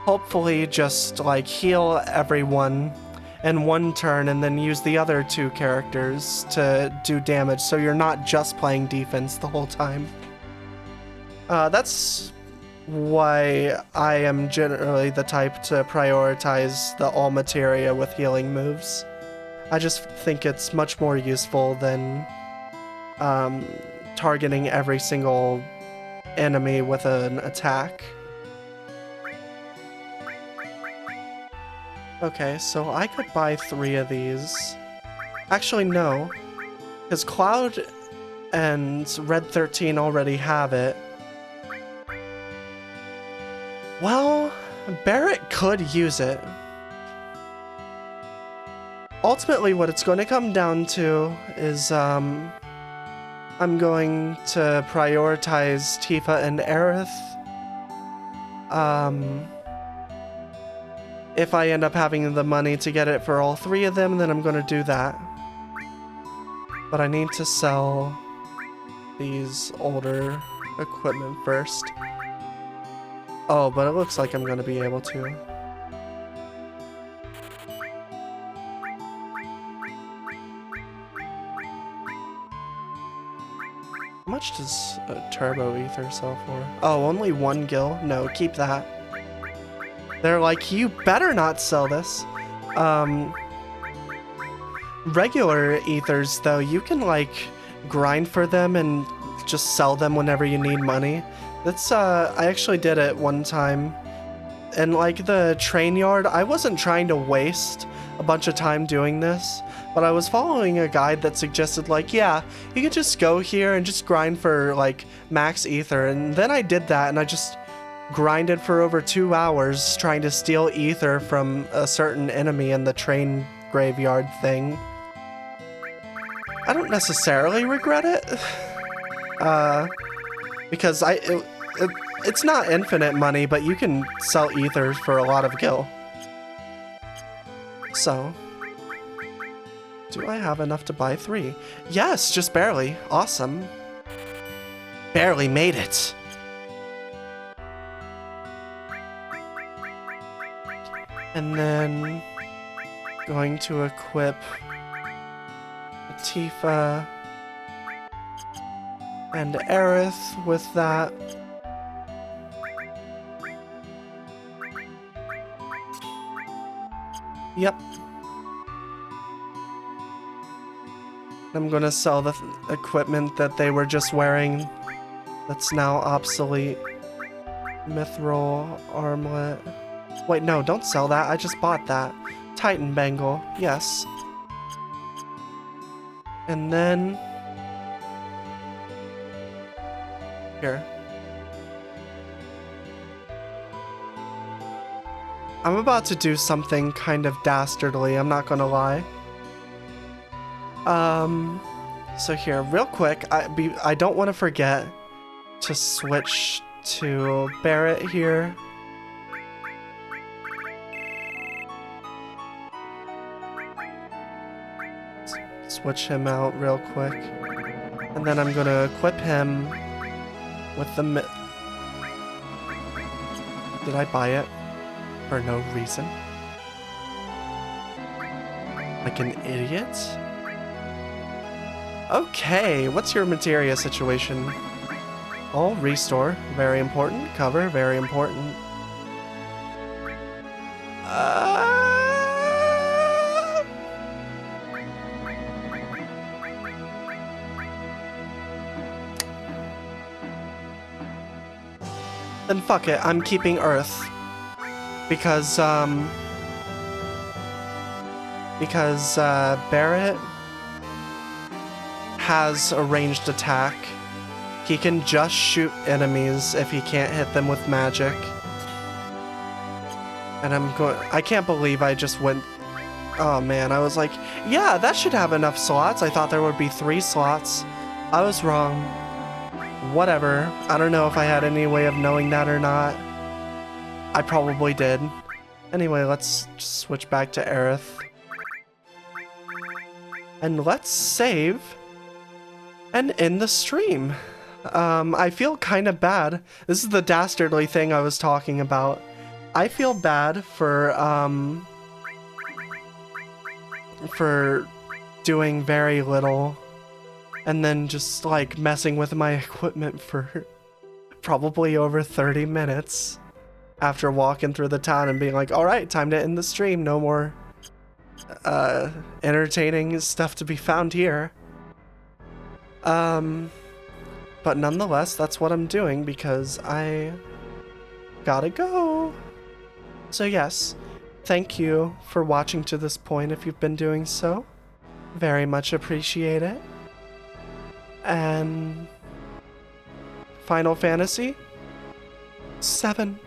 hopefully just like heal everyone in one turn and then use the other 2 characters to do damage, so you're not just playing defense the whole time. That's why I am generally the type to prioritize the all materia with healing moves. I just think it's much more useful than targeting every single enemy with an attack. Okay, so I could buy 3 of these. Actually, no, because Cloud and Red 13 already have it. Well, Barrett could use it. Ultimately, what it's going to come down to is, I'm going to prioritize Tifa and Aerith. If I end up having the money to get it for all 3 of them, then I'm going to do that. But I need to sell these older equipment first. Oh, but it looks like I'm going to be able to. How much does a turbo ether sell for? Oh, only 1 gil? No, keep that. They're like, you better not sell this. Regular ethers, though, you can like grind for them and just sell them whenever you need money. That's, I actually did it one time. And like the train yard, I wasn't trying to waste a bunch of time doing this, but I was following a guide that suggested like, yeah, you can just go here and just grind for like max ether. And then I did that, and I just grinded for over 2 hours trying to steal ether from a certain enemy in the train graveyard thing. I don't necessarily regret it, because it's not infinite money, but you can sell ether for a lot of gil. So, do I have enough to buy 3? Yes, just barely. Awesome. Barely made it. And then going to equip Tifa and Aerith with that. Yep. I'm gonna sell the equipment that they were just wearing that's now obsolete. Mithril armlet. Wait, no, don't sell that. I just bought that. Titan bangle. Yes. And then... Here. I'm about to do something kind of dastardly, I'm not gonna lie. So here, real quick, I don't want to forget to switch to Barrett here. Switch him out real quick. And then I'm gonna equip him with the Did I buy it? For no reason? Like an idiot? Okay, what's your materia situation? Oh, restore, very important. Cover, very important. Then fuck it, I'm keeping Earth. Because Barrett has a ranged attack. He can just shoot enemies if he can't hit them with magic. And I can't believe I just went, oh man, I was like, yeah, that should have enough slots. I thought there would be 3 slots. I was wrong. Whatever. I don't know if I had any way of knowing that or not. I probably did. Anyway, let's just switch back to Aerith. And let's save and end the stream. I feel kind of bad. This is the dastardly thing I was talking about. I feel bad for doing very little and then just like messing with my equipment for probably over 30 minutes after walking through the town and being like, all right, time to end the stream. No more entertaining stuff to be found here. But nonetheless, that's what I'm doing because I gotta go. So yes, thank you for watching to this point if you've been doing so. Very much appreciate it. And Final Fantasy 7.